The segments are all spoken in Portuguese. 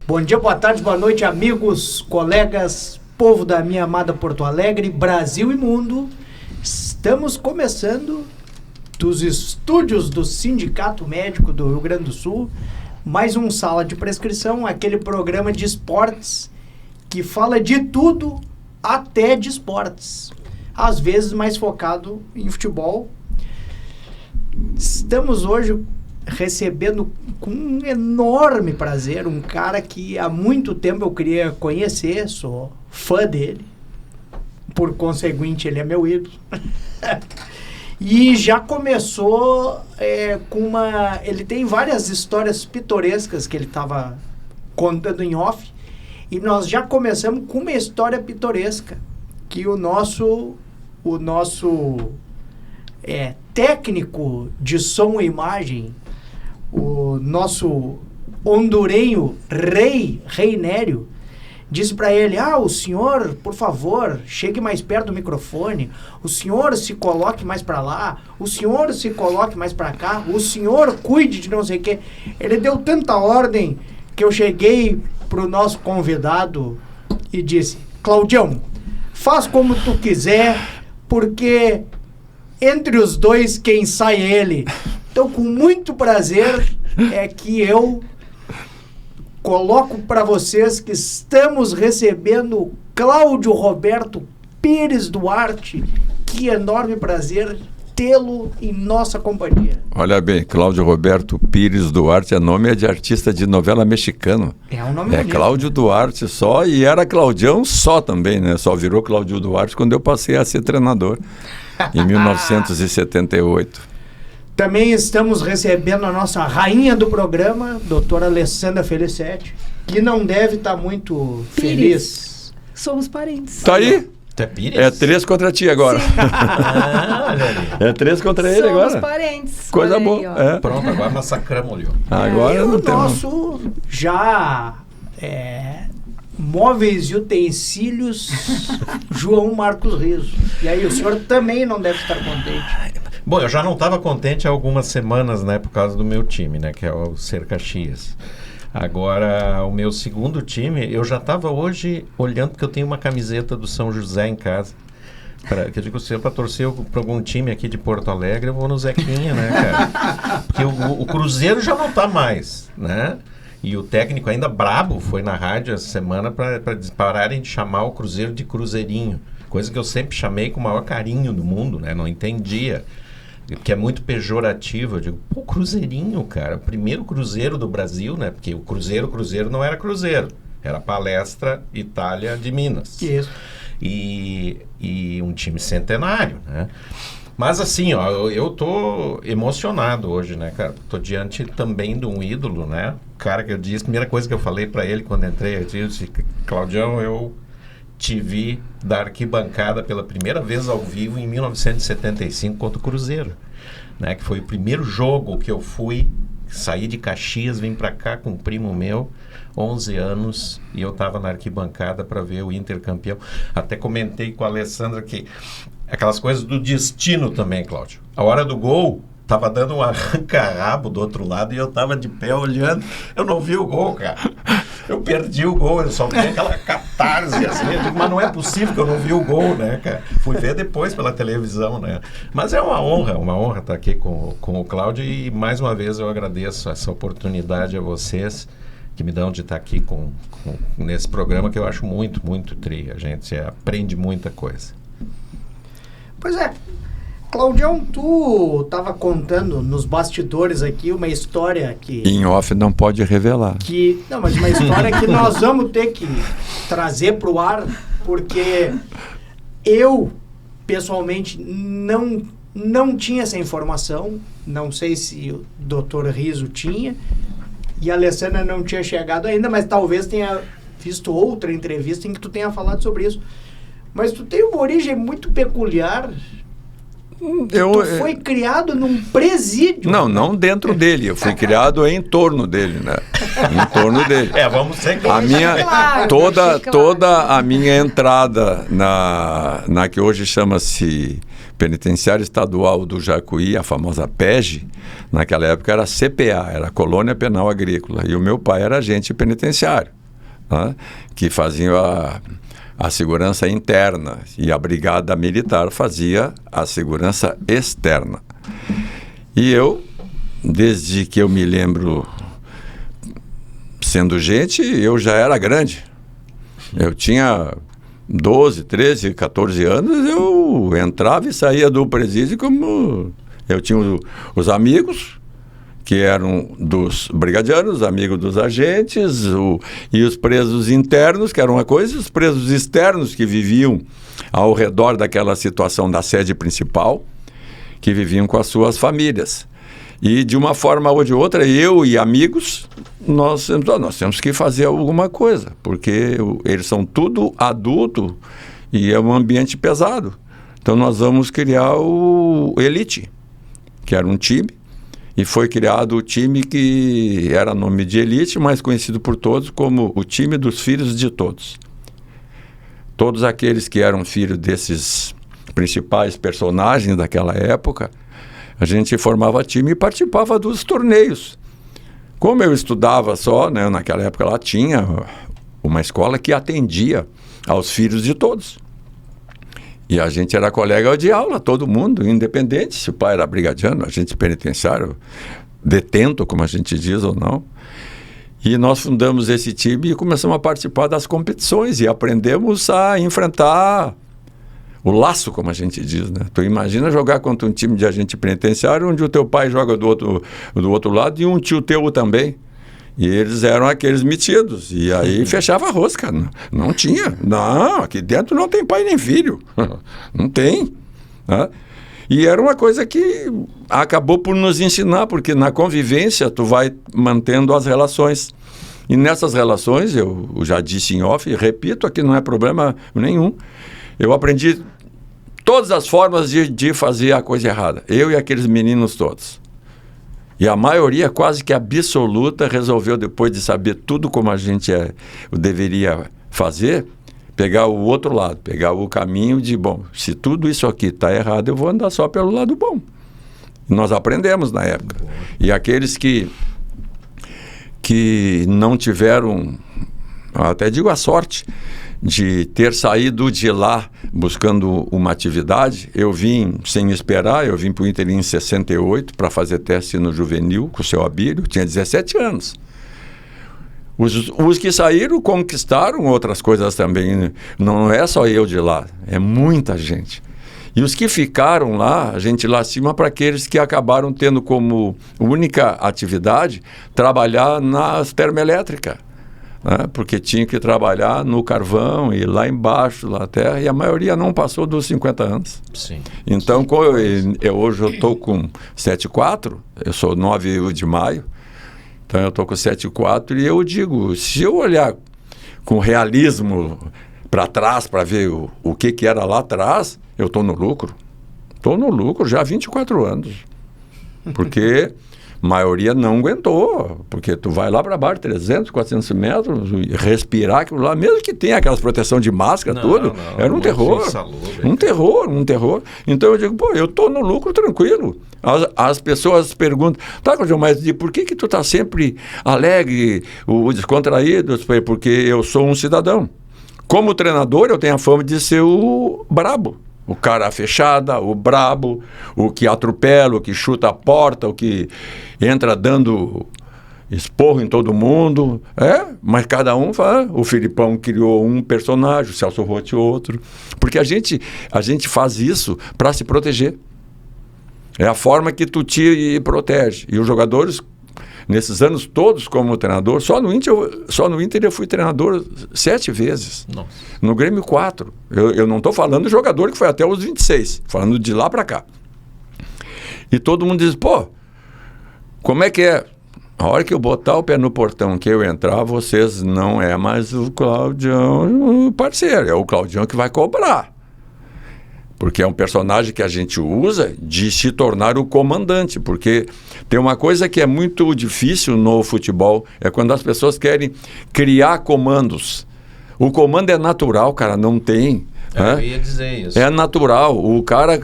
Bom dia, boa tarde, boa noite, amigos, colegas, povo da minha amada Porto Alegre, Brasil e mundo. Estamos começando dos estúdios do Sindicato Médico do Rio Grande do Sul, mais um Sala de Prescrição, aquele programa de esportes que fala de tudo até de esportes, às vezes mais focado em futebol. Estamos hoje recebendo com um enorme prazer um cara que há muito tempo eu queria conhecer, sou fã dele, por conseguinte ele é meu ídolo. E já começou com uma... Ele tem várias histórias pitorescas que ele estava contando em off, e nós já começamos com uma história pitoresca, que o nosso técnico de som e imagem, o nosso hondurenho Rei Nério, disse para ele: o senhor, por favor, chegue mais perto do microfone, o senhor se coloque mais para lá, o senhor se coloque mais para cá, o senhor cuide de não sei o quê. Ele deu tanta ordem que eu cheguei pro nosso convidado e disse: Claudião, faz como tu quiser, porque entre os dois quem sai é ele. Então, com muito prazer, é que eu coloco para vocês que estamos recebendo Cláudio Roberto Pires Duarte. Que enorme prazer tê-lo em nossa companhia. Olha bem, Cláudio Roberto Pires Duarte é nome de artista de novela mexicano. É um nome bonito. Cláudio Duarte só, e era Claudião só também, né? Só virou Cláudio Duarte quando eu passei a ser treinador, em 1978. Também estamos recebendo a nossa rainha do programa, doutora Alessandra Felicetti, que não deve estar muito feliz. Somos parentes. Tá aí? Tu é Pires? É 3 contra ti agora. É 3 contra ele agora. Somos parentes. Coisa aí, boa. Pronto, agora massacramos ali. Agora e não o tem. nosso já móveis e utensílios João Marcos Riso. E aí, o senhor também não deve estar contente. Bom, eu já não estava contente há algumas semanas, né, por causa do meu time, né, que é o Ser Caxias. Agora, o meu segundo time, eu já estava hoje olhando, porque eu tenho uma camiseta do São José em casa. Que eu digo, se é para torcer para algum time aqui de Porto Alegre, eu vou no Zequinha, né, cara? Porque o Cruzeiro já não está mais, né? E o técnico ainda brabo foi na rádio essa semana para pararem de chamar o Cruzeiro de Cruzeirinho. Coisa que eu sempre chamei com o maior carinho do mundo, né? Não entendia. Que é muito pejorativo. Eu digo, Cruzeirinho, cara, o primeiro Cruzeiro do Brasil, né? Porque o Cruzeiro não era Cruzeiro, era Palestra Itália de Minas. Isso. E um time centenário, né? Mas assim, ó, eu tô emocionado hoje, né, cara? Tô diante também de um ídolo, né? O cara que eu disse, a primeira coisa que eu falei para ele quando entrei, eu disse: Claudião, eu te vi da arquibancada pela primeira vez ao vivo em 1975 contra o Cruzeiro, né? Que foi o primeiro jogo que eu fui, saí de Caxias, vim para cá com um primo meu, 11 anos, e eu estava na arquibancada para ver o Inter campeão. Até comentei com a Alessandra que aquelas coisas do destino também, Cláudio. A hora do gol, tava dando um arranca-rabo do outro lado e eu tava de pé olhando. Eu não vi o gol, cara. Eu perdi o gol, eu só vi aquela catarse assim. Eu digo, mas não é possível que eu não vi o gol, né, cara? Fui ver depois pela televisão, né? Mas é uma honra estar aqui com o Cláudio, e mais uma vez eu agradeço essa oportunidade a vocês que me dão de estar aqui nesse programa, que eu acho muito, muito tri. A gente aprende muita coisa. Pois é. Claudião, tu estava contando nos bastidores aqui uma história que... Em off não pode revelar. Não, mas uma história que nós vamos ter que trazer para o ar, porque eu, pessoalmente, não tinha essa informação. Não sei se o Dr. Riso tinha, e a Alessandra não tinha chegado ainda, mas talvez tenha visto outra entrevista em que tu tenha falado sobre isso. Mas tu tem uma origem muito peculiar. Tu foi criado num presídio. Não dentro dele. Eu fui criado em torno dele, né? Em torno dele. Vamos ser toda a minha entrada na que hoje chama-se Penitenciária Estadual do Jacuí, a famosa PEG, naquela época era CPA, era Colônia Penal Agrícola, e o meu pai era agente penitenciário, né, que fazia a segurança interna, e a brigada militar fazia a segurança externa. E eu, desde que eu me lembro, sendo gente, eu já era grande. Eu tinha 12, 13, 14 anos, eu entrava e saía do presídio como... Eu tinha os amigos, que eram dos brigadianos, amigos dos agentes, e os presos internos, que eram uma coisa, e os presos externos que viviam ao redor daquela situação da sede principal, que viviam com as suas famílias. E de uma forma ou de outra, eu e amigos, nós temos que fazer alguma coisa, porque eles são tudo adulto e é um ambiente pesado. Então nós vamos criar o Elite, que era um time, e foi criado o time que era nome de Elite, mas conhecido por todos como o time dos filhos de todos. Todos aqueles que eram filhos desses principais personagens daquela época, a gente formava time e participava dos torneios. Como eu estudava só, né, naquela época lá tinha uma escola que atendia aos filhos de todos. E a gente era colega de aula, todo mundo, independente se o pai era brigadiano, agente penitenciário, detento, como a gente diz ou não. E nós fundamos esse time e começamos a participar das competições e aprendemos a enfrentar o laço, como a gente diz, né? Tu imagina jogar contra um time de agente penitenciário onde o teu pai joga do outro lado e um tio teu também. E eles eram aqueles metidos. E aí fechava a rosca. Não tinha. Não, aqui dentro não tem pai nem filho. Não tem. Né? E era uma coisa que acabou por nos ensinar, porque na convivência tu vai mantendo as relações. E nessas relações, eu já disse em off, e repito, aqui não é problema nenhum. Eu aprendi todas as formas de fazer a coisa errada. Eu e aqueles meninos todos. E a maioria, quase que absoluta, resolveu, depois de saber tudo como a gente deveria fazer, pegar o outro lado, pegar o caminho de, bom, se tudo isso aqui está errado, eu vou andar só pelo lado bom. E nós aprendemos na época. E aqueles que não tiveram, até digo a sorte, de ter saído de lá buscando uma atividade, eu vim sem esperar, eu vim para o Inter em 68 para fazer teste no juvenil com o seu Abílio, tinha 17 anos. Os que saíram conquistaram outras coisas também, não é só eu de lá, é muita gente. E os que ficaram lá, a gente lá acima, para aqueles que acabaram tendo como única atividade trabalhar nas termoelétricas. Né? Porque tinha que trabalhar no carvão e lá embaixo, na terra, e a maioria não passou dos 50 anos. Sim. Então, hoje eu estou com 7,4, eu sou 9 de maio, então eu estou com 7,4 e eu digo, se eu olhar com realismo para trás, para ver o que era lá atrás, eu estou no lucro. Estou no lucro já há 24 anos. Porque a maioria não aguentou, porque tu vai lá para baixo, 300, 400 metros, respirar aquilo lá, mesmo que tenha aquelas proteção de máscara, tudo, era um terror. Um terror. Então eu digo, eu estou no lucro tranquilo. As pessoas perguntam, tá, Claudio, mas por que tu está sempre alegre, descontraído? Porque eu sou um cidadão. Como treinador, eu tenho a fama de ser o brabo. O cara fechada, o brabo, o que atropela, o que chuta a porta, o que entra dando esporro em todo mundo. Mas cada um fala. O Filipão criou um personagem, o Celso Rotti outro. Porque a gente faz isso para se proteger. É a forma que tu te protege. E os jogadores, nesses anos todos como treinador, só no Inter eu fui treinador 7 vezes. Nossa. No Grêmio 4. Eu não estou falando do jogador que foi até os 26, falando de lá para cá. E todo mundo diz, como é que é? A hora que eu botar o pé no portão que eu entrar, vocês não é mais o Claudião parceiro, é o Claudião que vai cobrar. Porque é um personagem que a gente usa de se tornar o comandante. Porque tem uma coisa que é muito difícil no futebol, é quando as pessoas querem criar comandos. O comando é natural, cara, não tem. Eu ia dizer isso. É natural. O cara...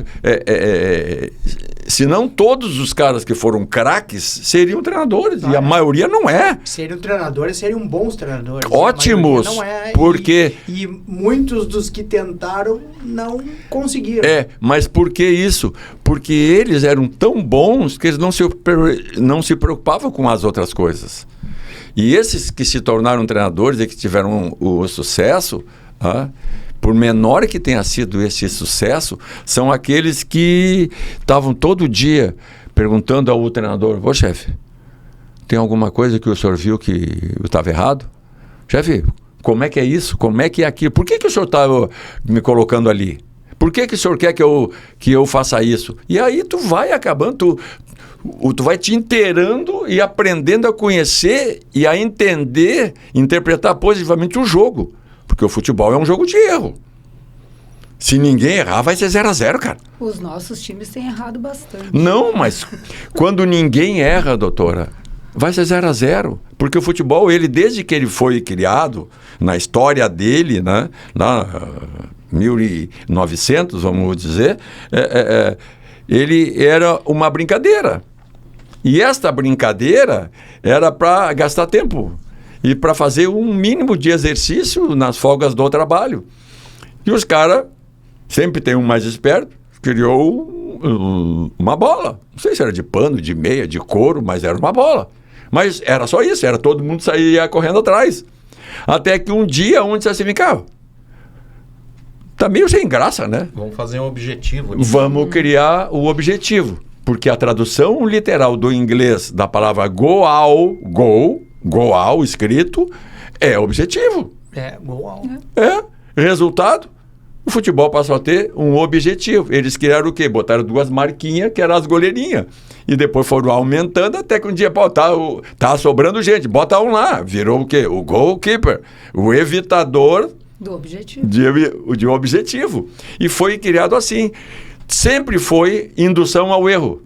se não todos os caras que foram craques seriam treinadores. E a maioria não é. Seriam treinadores, seriam bons treinadores. Ótimos. Não é, porque... E muitos dos que tentaram não conseguiram. Mas por que isso? Porque eles eram tão bons que eles não se preocupavam com as outras coisas. E esses que se tornaram treinadores e que tiveram o sucesso... por menor que tenha sido esse sucesso, são aqueles que estavam todo dia perguntando ao treinador: ô chefe, tem alguma coisa que o senhor viu que estava errado? Chefe, como é que é isso? Como é que é aquilo? Por que o senhor está me colocando ali? Por que o senhor quer que eu faça isso? E aí tu vai acabando, tu vai te inteirando e aprendendo a conhecer e a entender, interpretar positivamente o jogo. Porque o futebol é um jogo de erro. Se ninguém errar, vai ser 0-0, cara. Os nossos times têm errado bastante. Não, mas quando ninguém erra, doutora, vai ser 0-0. Porque o futebol, ele desde que ele foi criado, na história dele, né, lá 1900, vamos dizer, ele era uma brincadeira. E esta brincadeira era para gastar tempo. E para fazer um mínimo de exercício nas folgas do trabalho. E os caras, sempre tem um mais esperto, criou uma bola. Não sei se era de pano, de meia, de couro, mas era uma bola. Mas era só isso, era todo mundo saía correndo atrás. Até que um dia, disse assim: vem cá, tá meio sem graça, né? Vamos fazer um objetivo. Vamos criar o objetivo. Porque a tradução literal do inglês da palavra goal, escrito, é objetivo. Goal. Resultado, o futebol passou a ter um objetivo. Eles criaram o quê? Botaram 2 marquinhas, que eram as goleirinhas. E depois foram aumentando até que um dia, tá sobrando gente, bota um lá. Virou o quê? O goalkeeper, o evitador do objetivo. De objetivo. E foi criado assim. Sempre foi indução ao erro.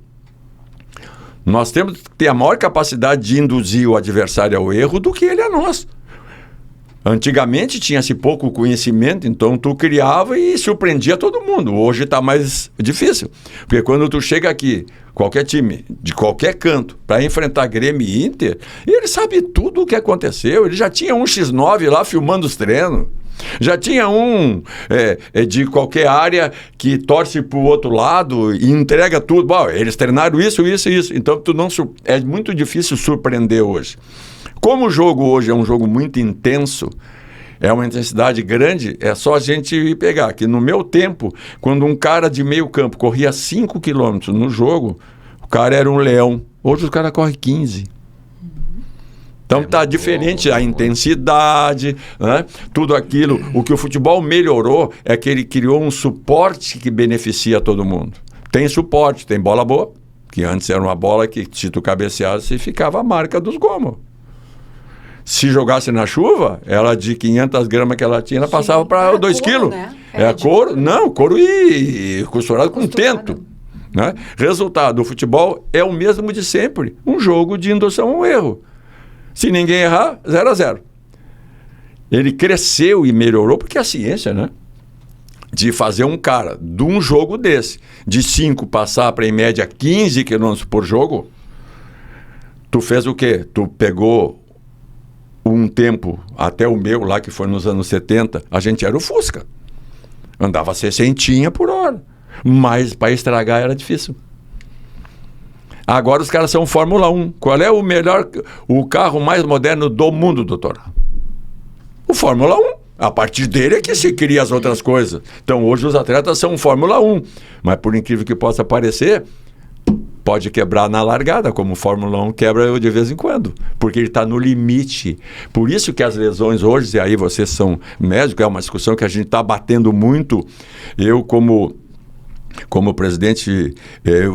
Nós temos que ter a maior capacidade de induzir o adversário ao erro do que ele a nós. Antigamente tinha-se pouco conhecimento, então tu criava e surpreendia todo mundo. Hoje está mais difícil. Porque quando tu chega aqui, qualquer time, de qualquer canto, para enfrentar Grêmio e Inter, ele sabe tudo o que aconteceu. Ele já tinha um X9 lá filmando os treinos. Já tinha de qualquer área que torce para o outro lado e entrega tudo. Bom, eles treinaram isso. Então é muito difícil surpreender hoje. Como o jogo hoje é um jogo muito intenso, é uma intensidade grande, é só a gente pegar que no meu tempo, quando um cara de meio campo corria 5 km no jogo, o cara era um leão. Hoje o cara corre 15. Então está diferente a intensidade, né? Tudo aquilo. O que o futebol melhorou é que ele criou um suporte que beneficia todo mundo. Tem suporte, tem bola boa, que antes era uma bola que se tu cabeceasse ficava a marca dos gomos. Se jogasse na chuva, ela de 500 gramas que ela tinha, ela passava para 2 quilos. Né? Couro? Não, couro e costurado com tento. Né? Resultado, o futebol é o mesmo de sempre. Um jogo de indução ao erro. Se ninguém errar, 0-0. Ele cresceu e melhorou porque a ciência, né? De fazer um cara de um jogo desse, de 5 passar para em média 15 quilômetros por jogo, tu fez o quê? Tu pegou um tempo, até o meu lá, que foi nos anos 70, a gente era o Fusca. Andava 60 por hora. Mas para estragar era difícil. Agora os caras são Fórmula 1. Qual é o carro mais moderno do mundo, doutor? O Fórmula 1. A partir dele é que se cria as outras coisas. Então hoje os atletas são Fórmula 1. Mas por incrível que possa parecer, pode quebrar na largada, como o Fórmula 1 quebra de vez em quando. Porque ele está no limite. Por isso que as lesões hoje, e aí vocês são médicos, é uma discussão que a gente está batendo muito. Eu, como presidente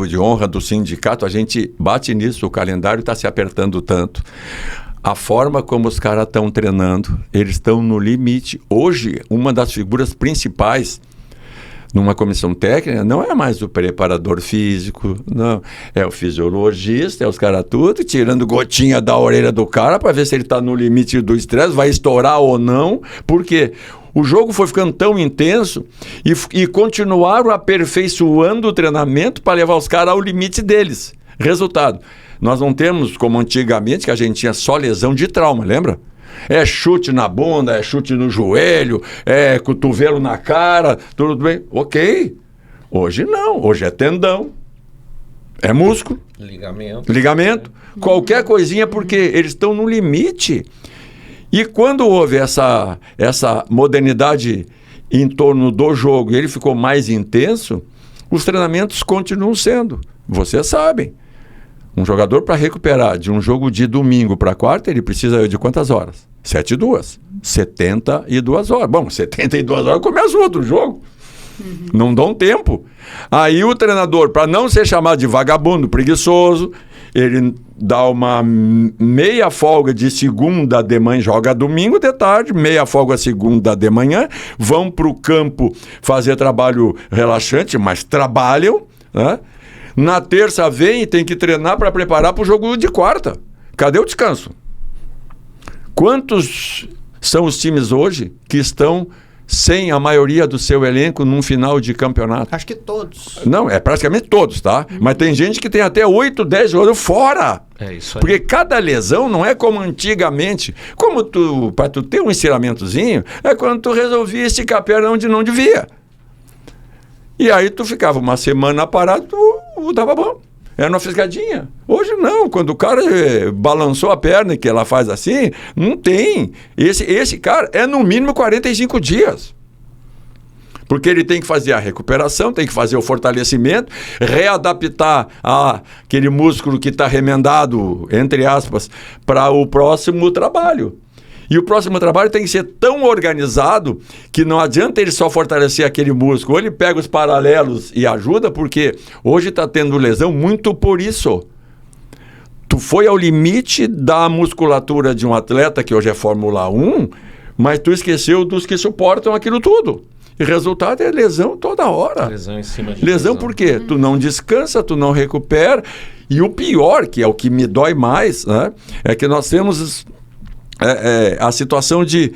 de honra do sindicato, a gente bate nisso, o calendário está se apertando tanto. A forma como os caras estão treinando, eles estão no limite. Hoje, uma das figuras principais numa comissão técnica não é mais o preparador físico, não. É o fisiologista, é os caras tudo tirando gotinha da orelha do cara para ver se ele está no limite do estresse, vai estourar ou não, porque O jogo foi ficando tão intenso e continuaram aperfeiçoando o treinamento para levar os caras ao limite deles. Resultado, nós não temos como antigamente, que a gente tinha só lesão de trauma, lembra? É chute na bunda, é chute no joelho, é cotovelo na cara, tudo bem. Ok. Hoje não, hoje é tendão, é músculo, ligamento, qualquer coisinha, porque eles estão no limite. E quando houve essa modernidade em torno do jogo e ele ficou mais intenso, os treinamentos continuam sendo. Vocês sabem, um jogador para recuperar de um jogo de domingo para quarta, ele precisa de quantas horas? 72. 72 horas. Bom, 72 horas começa outro jogo. Não dão tempo. Aí o treinador, para não ser chamado de vagabundo, preguiçoso, ele dá uma meia folga de segunda de manhã, joga domingo de tarde, meia folga segunda de manhã, vão para o campo fazer trabalho relaxante, mas trabalham, né? Na terça vem e tem que treinar para preparar para o jogo de quarta. Cadê o descanso? Quantos são os times hoje que estão sem a maioria do seu elenco num final de campeonato? Acho que todos. Não, é praticamente todos, tá? Mas tem gente que tem até 8, 10 jogadores fora. É isso aí. Porque cada lesão não é como antigamente. Para tu ter um estiramentozinho, é quando tu resolvia esticar a perna onde não devia. E aí tu ficava uma semana parado, tu dava bom. Era uma fisgadinha. Hoje não, quando o cara balançou a perna, que ela faz assim, não tem. Esse cara é no mínimo 45 dias. Porque ele tem que fazer a recuperação, tem que fazer o fortalecimento, readaptar aquele músculo que está remendado, entre aspas, para o próximo trabalho. E o próximo trabalho tem que ser tão organizado que não adianta ele só fortalecer aquele músculo. Ou ele pega os paralelos e ajuda, porque hoje está tendo lesão muito por isso. Tu foi ao limite da musculatura de um atleta, que hoje é Fórmula 1, mas tu esqueceu dos que suportam aquilo tudo. E o resultado é lesão toda hora. Lesão em cima de lesão por quê? Tu não descansa, tu não recupera. E o pior, que é o que me dói mais, né, é que nós temos... a situação de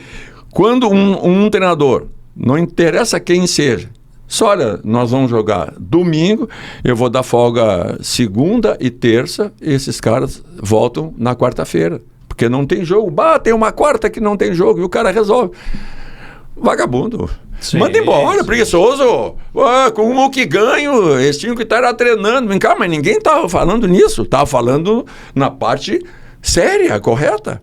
quando um treinador, não interessa quem seja, só olha, nós vamos jogar domingo, eu vou dar folga segunda e terça, e esses caras voltam na quarta-feira, porque não tem jogo. Tem uma quarta que não tem jogo, e o cara resolve. Vagabundo. Sim, manda embora, preguiçoso. Com o que ganho, eles tinham que estar treinando. Vem cá, mas ninguém estava falando nisso, estava falando na parte séria, correta.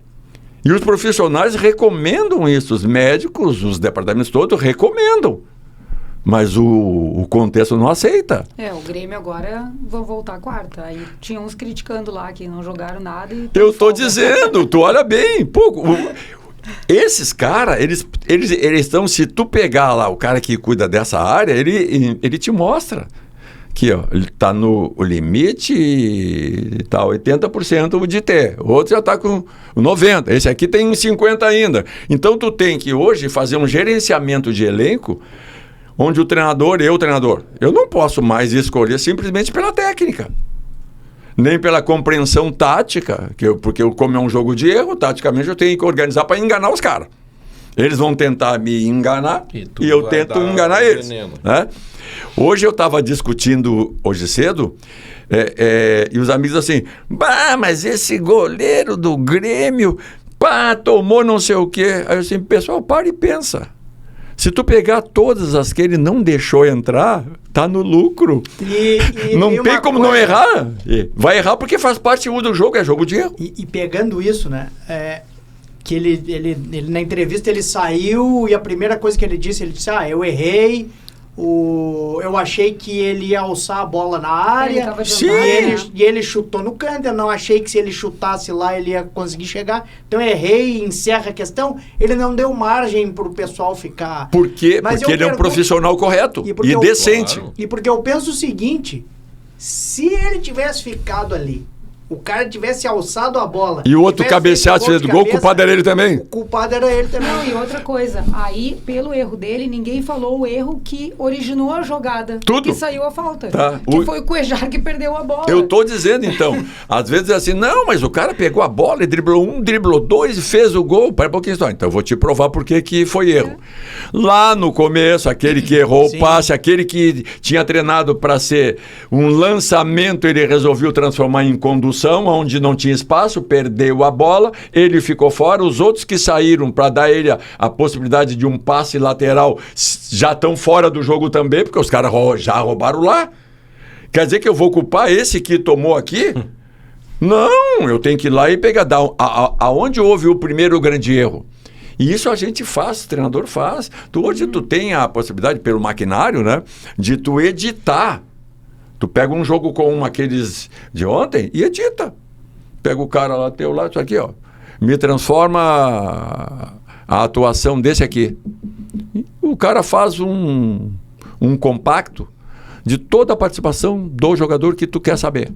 E os profissionais recomendam isso, os médicos, os departamentos todos recomendam. Mas o contexto não aceita. O Grêmio agora vão voltar quarta. Aí tinha uns criticando lá que não jogaram nada e... Eu estou dizendo, tu olha bem. Esses caras, eles estão, se tu pegar lá o cara que cuida dessa área, ele te mostra. Aqui, ó, ele está no limite e está 80% de ter. O outro já está com 90%. Esse aqui tem 50% ainda. Então, tu tem que hoje fazer um gerenciamento de elenco onde o treinador, eu não posso mais escolher simplesmente pela técnica. Nem pela compreensão tática, porque como é um jogo de erro, taticamente eu tenho que organizar para enganar os caras. Eles vão tentar me enganar e eu tento enganar eles. Né? Hoje eu estava discutindo, hoje cedo, e os amigos assim, mas esse goleiro do Grêmio, tomou não sei o quê. Aí eu assim, pessoal, para e pensa. Se tu pegar todas as que ele não deixou entrar, tá no lucro. Não tem como não errar. Vai errar porque faz parte do jogo, é jogo de erro. E pegando isso, né? Que ele na entrevista ele saiu e a primeira coisa que ele disse, eu errei. Eu achei que ele ia alçar a bola na área. E ele chutou no canto. Eu não achei que se ele chutasse lá ele ia conseguir chegar. Então errei, encerra a questão. Ele não deu margem pro pessoal ficar. Por quê? Porque ele é um profissional correto e decente. Claro. E porque eu penso o seguinte: se ele tivesse ficado ali o cara tivesse alçado a bola... E o outro tivesse cabeceasse feito fez do gol, o culpado era ele também. O culpado era ele também. Não, e outra coisa, aí, pelo erro dele, ninguém falou o erro que originou a jogada. Tudo. Que saiu a falta. Tá. Que foi o Cuejar que perdeu a bola. Eu tô dizendo, então. Às vezes é assim, não, mas o cara pegou a bola, driblou um, driblou dois e fez o gol. Para um pouquinho, então eu vou te provar por que foi erro. Lá no começo, aquele que errou o passe, aquele que tinha treinado para ser um lançamento, ele resolveu transformar em condução, onde não tinha espaço, perdeu a bola, ele ficou fora. Os outros que saíram para dar ele a possibilidade de um passe lateral já estão fora do jogo também, porque os caras já roubaram lá. Quer dizer que eu vou culpar esse que tomou aqui? Não, eu tenho que ir lá e pegar. Aonde houve o primeiro grande erro? E isso a gente faz, o treinador faz. Hoje tu tem a possibilidade, pelo maquinário, né, de tu editar. Tu pega um jogo como aqueles de ontem e edita. Pega o cara lá, teu lá, isso aqui, ó. Me transforma a atuação desse aqui. O cara faz um compacto de toda a participação do jogador que tu quer saber.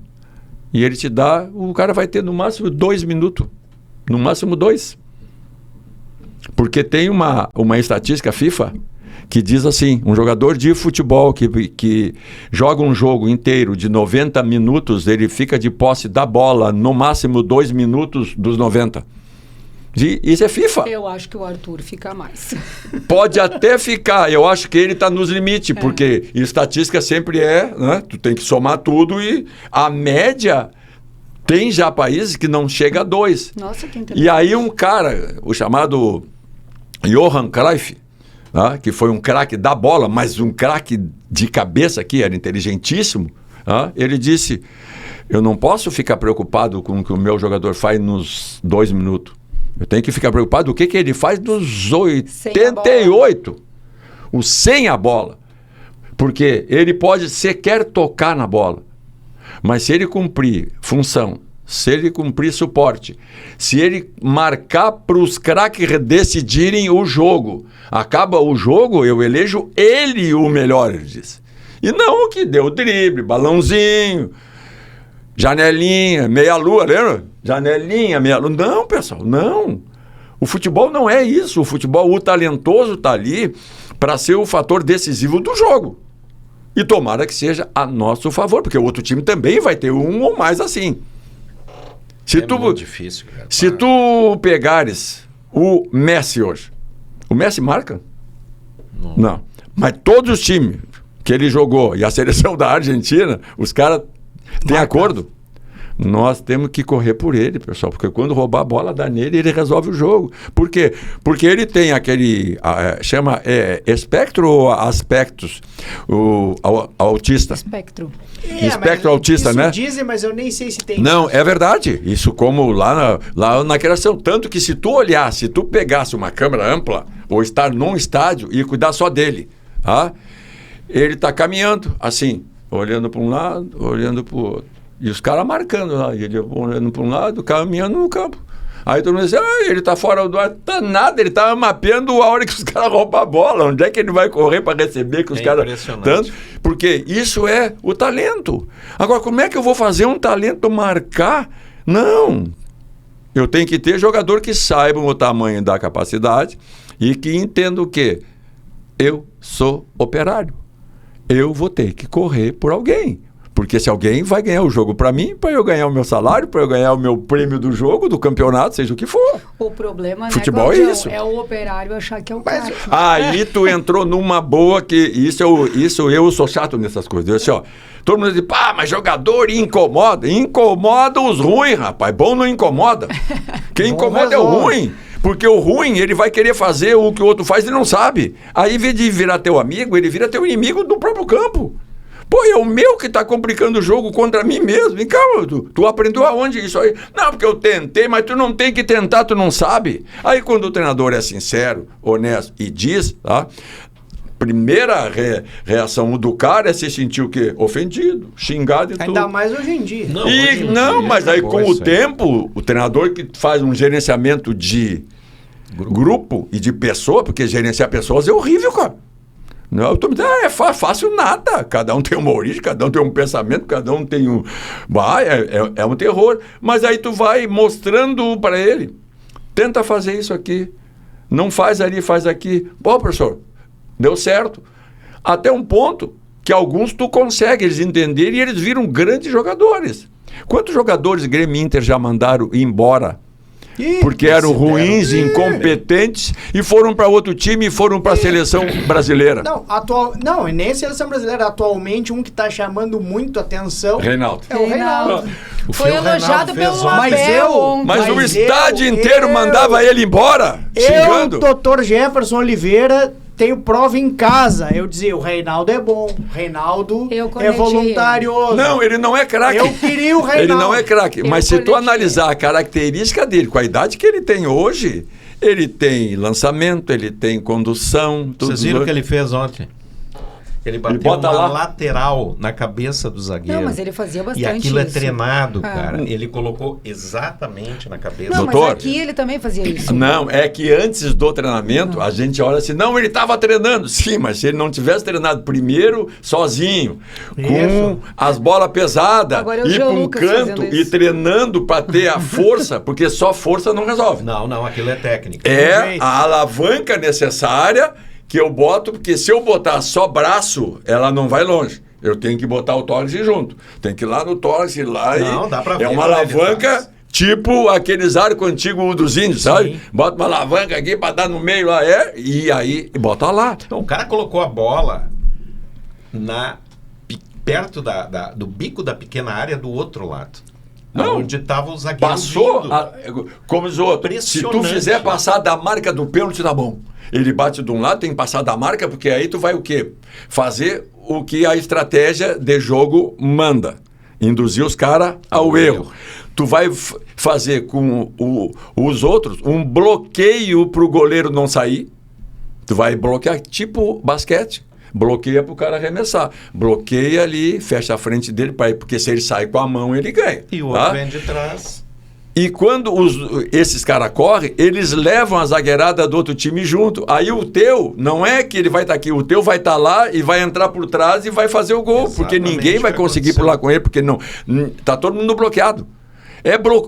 E ele te dá, o cara vai ter no máximo 2 minutos. No máximo 2. Porque tem uma estatística FIFA que diz assim, um jogador de futebol que joga um jogo inteiro de 90 minutos, ele fica de posse da bola no máximo 2 minutos dos 90. Isso é FIFA. Eu acho que o Arthur fica mais. Pode até ficar, eu acho que ele está nos limites, porque estatística sempre né? Tu tem que somar tudo e a média tem já países que não chega a 2. Nossa, que interessante. E aí um cara, o chamado Johan Cruyff, né? Que foi um craque da bola, mas um craque de cabeça aqui, era inteligentíssimo, né? Ele disse, eu não posso ficar preocupado com o que o meu jogador faz nos 2 minutos. Eu tenho que ficar preocupado do que ele faz nos 88. O sem a bola. Porque ele pode sequer tocar na bola. Mas se ele cumprir função, se ele cumprir suporte, se ele marcar para os craques decidirem o jogo, acaba o jogo, eu elejo ele o melhor, ele disse. E não o que deu drible, balãozinho, janelinha, meia-lua, lembra? Janelinha, meia-lua. Não, pessoal, não. O futebol não é isso. O futebol, o talentoso está ali para ser o fator decisivo do jogo. E tomara que seja a nosso favor, porque o outro time também vai ter um ou mais assim. Muito difícil, cara. Se tu pegares o Messi hoje, o Messi marca? Não. Mas todos os times que ele jogou e a seleção da Argentina, os caras têm acordo. Nós temos que correr por ele, pessoal, porque quando roubar a bola, dá nele, ele resolve o jogo. Por quê? Porque ele tem aquele, chama espectro ou aspectos, o autista. Espectro. Espectro autista, isso né? Dizem, mas eu nem sei se tem. Não, é verdade. Isso como lá na criação. Tanto que se tu olhar, se tu pegasse uma câmera ampla, ou estar num estádio e cuidar só dele, tá? Ele está caminhando, assim, olhando para um lado, olhando para o outro. E os caras marcando lá, e ele olhando para um lado, caminhando no campo. Aí todo mundo diz, ele está fora do ar. Tá nada, ele está mapeando a hora que os caras roubam a bola. Onde é que ele vai correr para receber que os caras... Tanto, porque isso é o talento. Agora, como é que eu vou fazer um talento marcar? Não. Eu tenho que ter jogador que saiba o tamanho da capacidade e que entenda o quê? Eu sou operário. Eu vou ter que correr por alguém. Porque se alguém vai ganhar o jogo para mim, para eu ganhar o meu salário, para eu ganhar o meu prêmio do jogo, do campeonato, seja o que for. O problema, futebol né, Claudião, é isso. É o operário achar que é o craque. Aí tu entrou numa boa que... Isso eu sou chato nessas coisas. Eu disse, todo mundo diz, mas jogador incomoda. Incomoda os ruins, rapaz. Bom não incomoda. Quem incomoda é o ruim. Porque o ruim, ele vai querer fazer o que o outro faz e não sabe. Aí, em vez de virar teu amigo, ele vira teu inimigo do próprio campo. Pô, é o meu que está complicando o jogo contra mim mesmo. Vem cá, tu aprendeu aonde isso aí? Não, porque eu tentei, mas tu não tem que tentar, tu não sabe. Aí quando o treinador é sincero, honesto e diz, tá? Primeira reação do cara é se sentir o quê? Ofendido, xingado e tudo. Ainda mais hoje em dia. Mas aí com o tempo, o treinador que faz um gerenciamento de grupo e de pessoa, porque gerenciar pessoas é horrível, cara. Não, tu me diz, é fácil nada. Cada um tem uma origem, cada um tem um pensamento, cada um tem um... É um terror. Mas aí tu vai mostrando para ele. Tenta fazer isso aqui. Não faz ali, faz aqui. Pô, professor, deu certo. Até um ponto que alguns tu consegue eles entenderem e eles viram grandes jogadores. Quantos jogadores Grêmio e Inter já mandaram embora? Porque eram ruins, incompetentes e foram para outro time e foram para a seleção brasileira. Não, e nem seleção brasileira. Atualmente, um que está chamando muito atenção Reinaldo. é o Reinaldo. Foi elogiado pelo Mas Abel eu- ontem. Mas o estádio inteiro mandava ele embora, xingando. Eu, Dr. Jefferson Oliveira, tenho prova em casa. Eu dizia, o Reinaldo é bom. O Reinaldo Eu é conectei voluntarioso. Não, ele não é craque. Eu queria o Reinaldo. Ele não é craque. Eu Mas se tu conectei. analisar a característica dele, com a idade que ele tem hoje, ele tem lançamento, ele tem condução. Tudo. Vocês viram o que ele fez ontem? Ele bateu bota uma lá. lateral na cabeça do zagueiro. Não, mas ele fazia bastante E aquilo é isso. treinado, Ah. cara. Ele colocou exatamente na cabeça. Não, Doutor. mas aqui ele também fazia isso. Não, é que antes do treinamento, a gente olha assim, não, ele estava treinando. Sim, mas se ele não tivesse treinado primeiro, sozinho, com Isso. as bolas pesadas, Agora é o ir Jean para um Lucas canto fazendo e isso. treinando para ter a força, porque só força não resolve. Não, aquilo é técnica. É a alavanca necessária que eu boto, porque se eu botar só braço, ela não vai longe. Eu tenho que botar o tórax junto. Tem que ir lá no tórax, ir lá Não, dá pra ver é uma como ele alavanca faz. tipo aqueles arcos antigos dos índios, sabe? Sim. Bota uma alavanca aqui para dar no meio lá, e aí bota lá. Então, o cara colocou a bola perto do bico da pequena área do outro lado. Não. Onde estava o zagueiro Passou, vindo. como diz o outro, se tu Impressionante. fizer passar da marca do pênalti, tá bom. Ele bate de um lado, tem que passar da marca, porque aí tu vai o quê? Fazer o que a estratégia de jogo manda. Induzir os caras ao erro. Tu vai fazer com os outros um bloqueio para o goleiro não sair. Tu vai bloquear, tipo basquete. Bloqueia para o cara arremessar. Bloqueia ali, fecha a frente dele, porque se ele sai com a mão, ele ganha. E o outro tá? vem de trás. E quando esses caras correm, eles levam a zagueirada do outro time junto. Aí o teu, não é que ele vai estar aqui, o teu vai estar lá e vai entrar por trás e vai fazer o gol. Porque Exatamente ninguém vai o que conseguir aconteceu. pular com ele, porque não tá todo mundo bloqueado.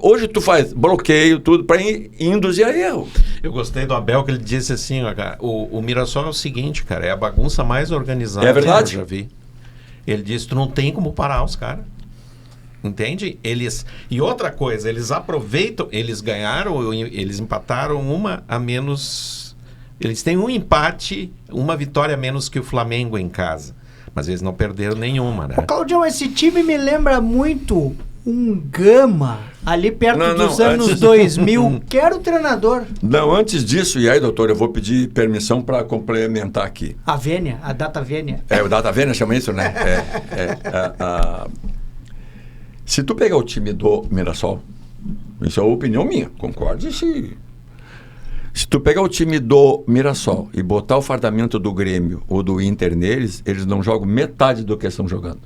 Hoje tu faz bloqueio, tudo, para induzir a erro. Eu gostei do Abel, que ele disse assim, ó, cara, o Mirassol é o seguinte, cara, é a bagunça mais organizada É verdade. que eu já vi. Ele disse, tu não tem como parar os caras. Entende? E outra coisa, eles aproveitam, eles ganharam, eles empataram uma a menos. Eles têm um empate, uma vitória a menos que o Flamengo em casa. Mas eles não perderam nenhuma, né? Ô, Claudião, esse time me lembra muito um Gama, ali perto dos anos antes- 2000, que era o treinador. Não, antes disso, e aí, doutor, eu vou pedir permissão para complementar aqui. A Vênia, a Data Vênia. O Data Vênia chama isso, né? Se tu pegar o time do Mirassol, isso é uma opinião minha, concordo se tu pegar o time do Mirassol e botar o fardamento do Grêmio ou do Inter neles, eles não jogam metade do que estão jogando.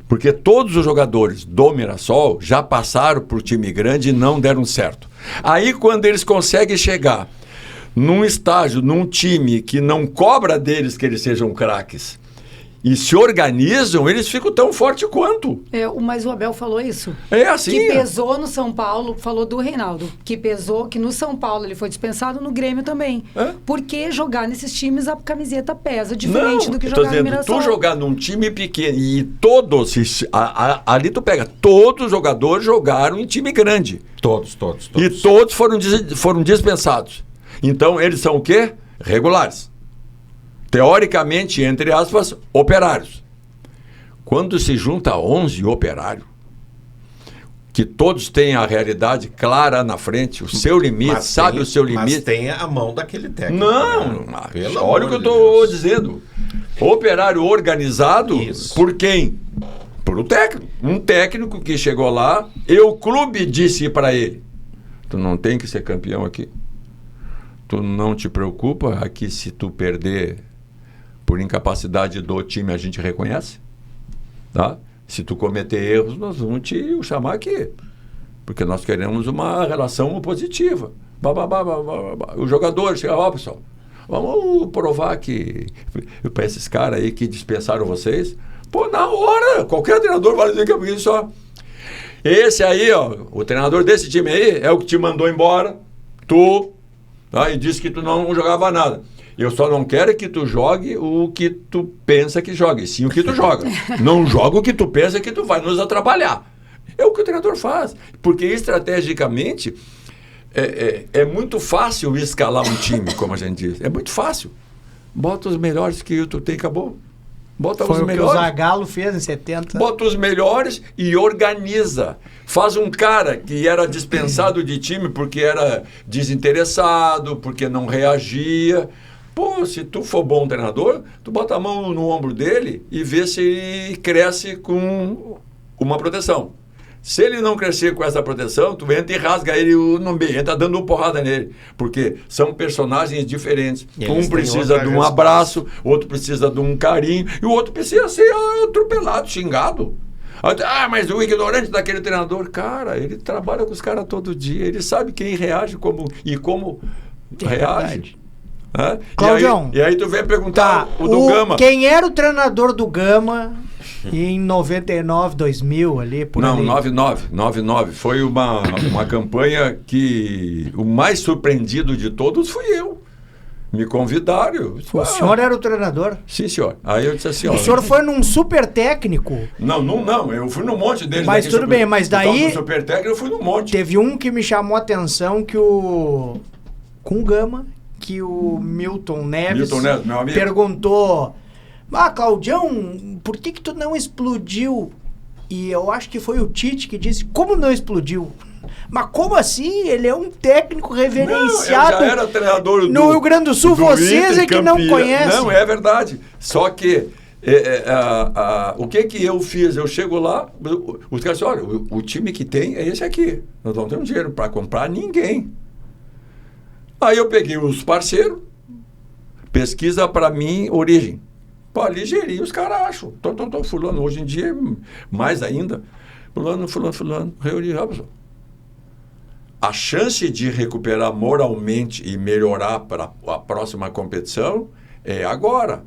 Porque todos os jogadores do Mirassol já passaram por time grande e não deram certo. Aí quando eles conseguem chegar num estágio, num time que não cobra deles que eles sejam craques e se organizam, eles ficam tão fortes quanto. Mas o Abel falou isso. É assim. Que pesou no São Paulo, falou do Reinaldo, que pesou, que no São Paulo ele foi dispensado, no Grêmio também. É? Porque jogar nesses times a camiseta pesa, diferente do que eu tô jogar no dizendo, Mirassol. tu jogar num time pequeno e todos, ali tu pega, todos os jogadores jogaram em time grande. Todos. E todos foram dispensados. Então, eles são o quê? Regulares. Teoricamente, entre aspas, operários. Quando se junta 11 operários, que todos têm a realidade clara na frente, o seu limite, Mas sabe tem- o seu limite. Mas tem a mão daquele técnico. Não, né? Pelo olha o que eu amor de estou Deus. dizendo. Operário organizado Isso. por quem? Por um técnico. Um técnico que chegou lá e o clube disse para ele: tu não tem que ser campeão aqui. Tu não te preocupa aqui se tu perder por incapacidade do time, a gente reconhece. Tá? Se tu cometer erros, nós vamos te chamar aqui. Porque nós queremos uma relação positiva. O jogador chega, ó, pessoal, vamos provar que para esses caras aí que dispensaram vocês, pô, na hora, qualquer treinador vai dizer que é isso, ó. Esse aí, ó, o treinador desse time aí é o que te mandou embora, tu, tá? E disse que tu não jogava nada. Eu só não quero que tu jogue o que tu pensa que jogue, sim o que tu joga. Não joga o que tu pensa que tu vai nos atrapalhar. É o que o treinador faz, porque estrategicamente é muito fácil escalar um time, como a gente diz. É muito fácil. Bota os melhores que tu tem, acabou. Bota Foi os o melhores. que o Zagallo fez em 70. Bota os melhores e organiza. Faz um cara que era dispensado de time porque era desinteressado, porque não reagia. Pô, se tu for bom treinador, tu bota a mão no ombro dele e vê se ele cresce com uma proteção. Se ele não crescer com essa proteção, tu entra e rasga ele no meio, entra dando porrada nele. Porque são personagens diferentes. Um precisa de um abraço, outro precisa de um carinho, e o outro precisa ser atropelado, xingado. Ah, mas o ignorante daquele treinador, cara, ele trabalha com os caras todo dia, ele sabe quem reage como reage. Claudião, e aí tu vem perguntar o do Gama. Quem era o treinador do Gama em 99, 2000 ali? Não, 99. Foi uma campanha que o mais surpreendido de todos fui eu. Me convidaram. O senhor era o treinador? Sim, senhor. Aí eu disse assim, o senhor foi num super técnico? Não, eu fui num monte deles. Mas tudo bem, mas daí... No super técnico eu fui num monte. Teve um que me chamou a atenção com o Gama, que o Milton Neves meu amigo, perguntou: Claudião, por que tu não explodiu? E eu acho que foi o Tite que disse: como não explodiu? Mas como assim? Ele é um técnico reverenciado. Não, eu já era treinador no Rio Grande do Sul, vocês é que não conhecem. Não, é verdade. Só que o que eu fiz? Eu chego lá, os caras dizem: olha, o time que tem é esse aqui. Nós não temos dinheiro para comprar ninguém. Aí eu peguei os parceiros, pesquisa para mim, origem. Pô, ali geri, os caras acham. Fulano, hoje em dia, mais ainda. Fulano, reuni. A chance de recuperar moralmente e melhorar para a próxima competição é agora.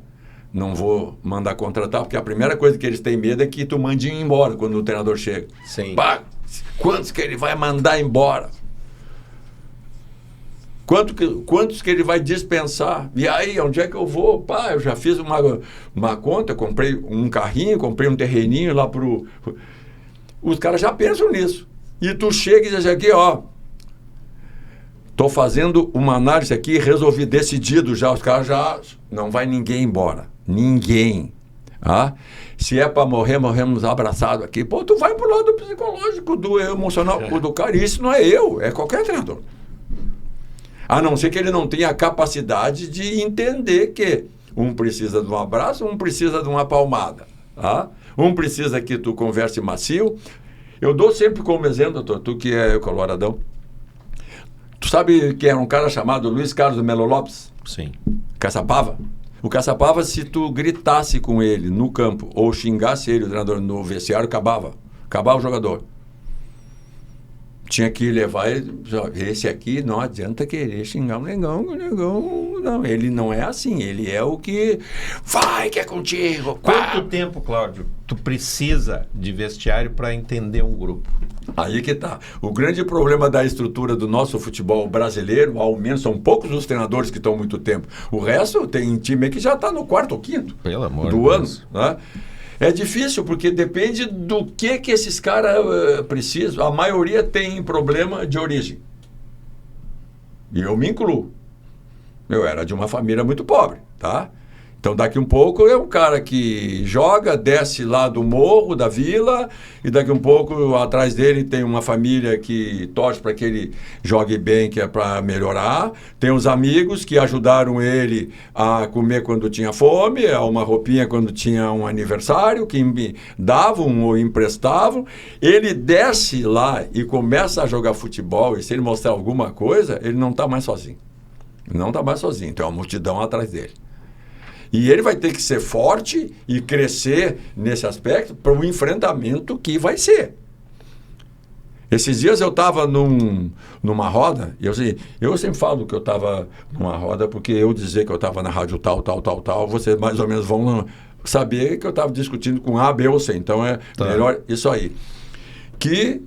Não vou mandar contratar, porque a primeira coisa que eles têm medo é que tu mande embora quando o treinador chega. Sim. Quantos que ele vai mandar embora? Quantos que ele vai dispensar? E aí, onde é que eu vou? Eu já fiz uma conta, comprei um carrinho, comprei um terreninho lá pro... Os caras já pensam nisso. E tu chega e diz aqui, tô fazendo uma análise aqui, resolvi, decidido já. Os caras já... Não vai ninguém embora. Ninguém. Se é para morrer, morremos abraçados aqui. Pô, tu vai pro lado psicológico, do emocional, do cara. Isso não é eu, é qualquer treinador. A não ser que ele não tenha a capacidade de entender que um precisa de um abraço, um precisa de uma palmada. Um precisa que tu converse macio. Eu dou sempre como exemplo, doutor, tu que é coloradão. Tu sabe que era um cara chamado Luiz Carlos Melo Lopes? Sim. Caçapava? O Caçapava, se tu gritasse com ele no campo ou xingasse ele, o treinador, no vestiário, acabava o jogador. Tinha que levar ele, esse aqui não adianta querer xingar o negão, não, ele não é assim, ele é o que vai, que é contigo. Quanto tempo, Cláudio, tu precisa de vestiário para entender um grupo? Aí que tá. O grande problema da estrutura do nosso futebol brasileiro, ao menos são poucos os treinadores que estão muito tempo. O resto tem time que já está no quarto ou quinto pelo amor do ano, né? É difícil, porque depende do que esses caras precisam. A maioria tem problema de origem. E eu me incluo. Eu era de uma família muito pobre, tá? Então, daqui um pouco, é um cara que joga, desce lá do morro, da vila, e daqui um pouco, atrás dele, tem uma família que torce para que ele jogue bem, que é para melhorar. Tem os amigos que ajudaram ele a comer quando tinha fome, a uma roupinha quando tinha um aniversário, que me davam ou emprestavam. Ele desce lá e começa a jogar futebol, e se ele mostrar alguma coisa, ele não está mais sozinho. Não está mais sozinho, tem uma multidão atrás dele. E ele vai ter que ser forte e crescer nesse aspecto para o enfrentamento que vai ser. Esses dias eu estava numa roda, e eu sempre falo que eu estava numa roda, porque eu dizer que eu estava na rádio tal, vocês mais ou menos vão saber que eu estava discutindo com A, B ou C. Então é melhor isso aí. Que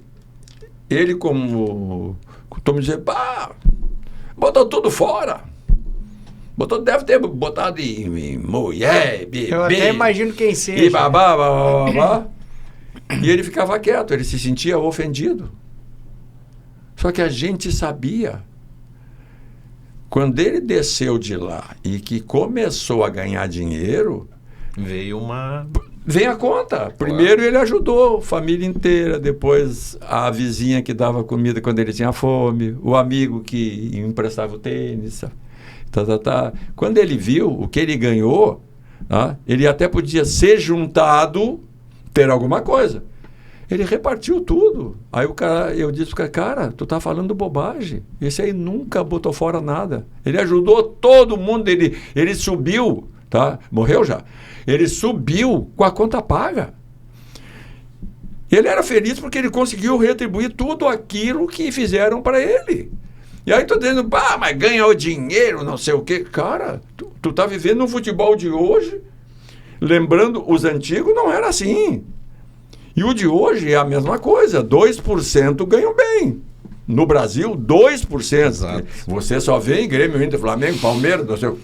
ele, como costumo dizer, botou tudo fora. Deve ter botado em mulher, bebê. Eu até imagino quem seja. E babá. E ele ficava quieto, ele se sentia ofendido. Só que a gente sabia. Quando ele desceu de lá e que começou a ganhar dinheiro... Vem a conta. Primeiro ele ajudou a família inteira, depois a vizinha que dava comida quando ele tinha fome, o amigo que emprestava o tênis. Quando ele viu o que ele ganhou, ele até podia ser juntado, ter alguma coisa. Ele repartiu tudo. Aí eu disse para o cara, tu tá falando bobagem. Esse aí nunca botou fora nada. Ele ajudou todo mundo, ele subiu, morreu já. Ele subiu com a conta paga. Ele era feliz porque ele conseguiu retribuir tudo aquilo que fizeram para ele. E aí tô dizendo, mas ganhou dinheiro, não sei o quê. Cara, tu tá vivendo no futebol de hoje, lembrando, os antigos não era assim. E o de hoje é a mesma coisa, 2% ganham bem. No Brasil, 2%. Exato. Você só vê em Grêmio, Inter, Flamengo, Palmeiras, não sei o quê.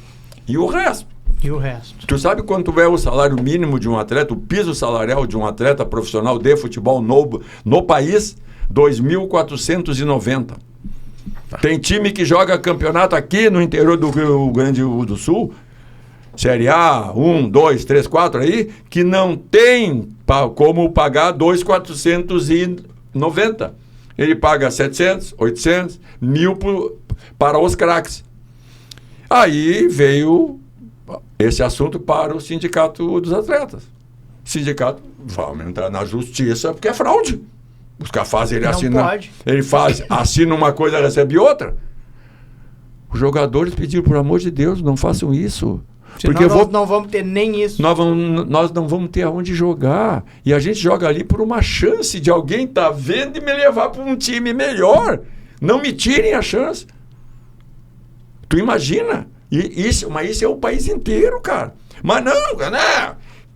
E o resto? E o resto? Tu sabe quanto é o salário mínimo de um atleta, o piso salarial de um atleta profissional de futebol no país? 2.490. Tem time que joga campeonato aqui no interior do Rio Grande do Sul, Série A, 1, 2, 3, 4 aí, que não tem como pagar 2.490. Ele paga 700, 800, 1.000 para os craques. Aí veio esse assunto para o sindicato dos atletas. O sindicato vai entrar na justiça porque é fraude. Os caras fazem, ele assina. Ele assina uma coisa e recebe outra. Os jogadores pediram, por amor de Deus, não façam isso. Porque nós não vamos ter nem isso. Nós não vamos ter aonde jogar. E a gente joga ali por uma chance de alguém estar vendo e me levar para um time melhor. Não me tirem a chance. Tu imagina? Mas isso é o país inteiro, cara. Mas não, né?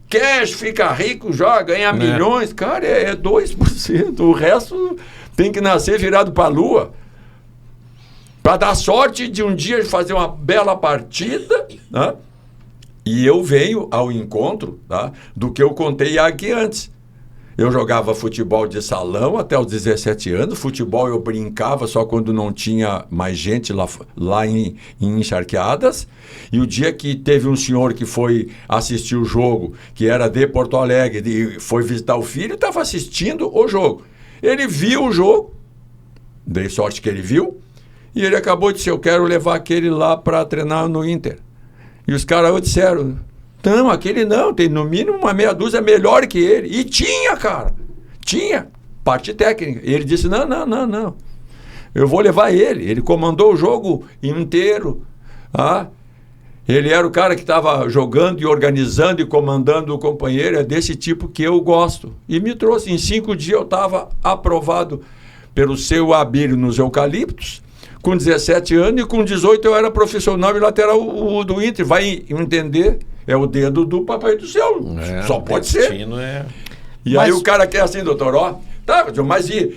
Cash, fica rico, joga, ganha milhões. Cara, é 2%. O resto tem que nascer virado para a lua. Para dar sorte de um dia fazer uma bela partida, né? E eu venho ao encontro, do que eu contei aqui antes. Eu jogava futebol de salão até os 17 anos. Futebol eu brincava só quando não tinha mais gente lá em Encharqueadas. E o dia que teve um senhor que foi assistir o jogo, que era de Porto Alegre, e foi visitar o filho, estava assistindo o jogo. Ele viu o jogo, dei sorte que ele viu, e ele acabou de dizer, eu quero levar aquele lá para treinar no Inter. E os caras disseram, não, aquele não, tem no mínimo uma meia dúzia melhor que ele. E tinha, cara, tinha, parte técnica. E ele disse, não, eu vou levar ele. Ele comandou o jogo inteiro. Ele era o cara que estava jogando e organizando e comandando o companheiro, é desse tipo que eu gosto. E me trouxe, em 5 dias eu estava aprovado pelo seu Abílio nos Eucaliptos. Com 17 anos e com 18 eu era profissional e lateral do Inter. Vai entender, é o dedo do Papai do Céu. Só pode ser. E aí o cara quer assim, doutor, mas e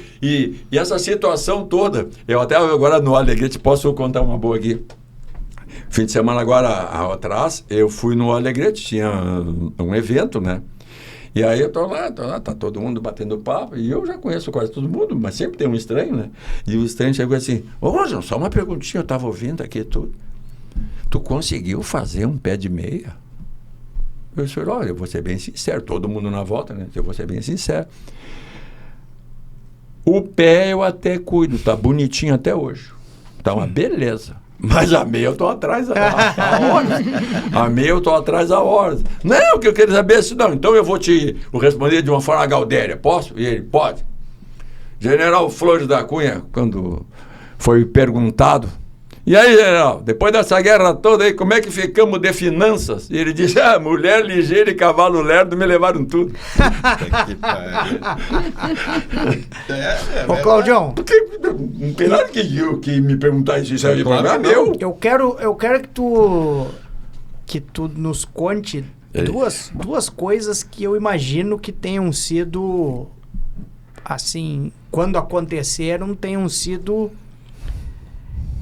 essa situação toda, eu até agora no Alegrete posso contar uma boa aqui. Fim de semana agora atrás, eu fui no Alegrete, tinha um evento, né? E aí eu tô lá, tá todo mundo batendo papo, e eu já conheço quase todo mundo, mas sempre tem um estranho, né? E o estranho chegou assim, João, só uma perguntinha, eu tava ouvindo aqui tudo. Tu conseguiu fazer um pé de meia? Eu disse, olha, eu vou ser bem sincero, todo mundo na volta, né? Eu vou ser bem sincero. O pé eu até cuido, tá bonitinho até hoje. Tá uma beleza. Mas a meia eu tô atrás há horas. A meia eu tô atrás há horas. Não, que eu quero saber é se não. Então eu vou te responder de uma forma gaudéria. Posso? E ele, pode. General Flores da Cunha, quando foi perguntado E aí, general, depois dessa guerra toda aí, como é que ficamos de finanças? E ele disse, mulher ligeira e cavalo lerdo me levaram tudo. Que pariu. Ô, Claudião, Não tem nada que me perguntar isso aí, Claro é que meu. eu quero que tu nos conte duas coisas que eu imagino que tenham sido, assim, quando aconteceram, tenham sido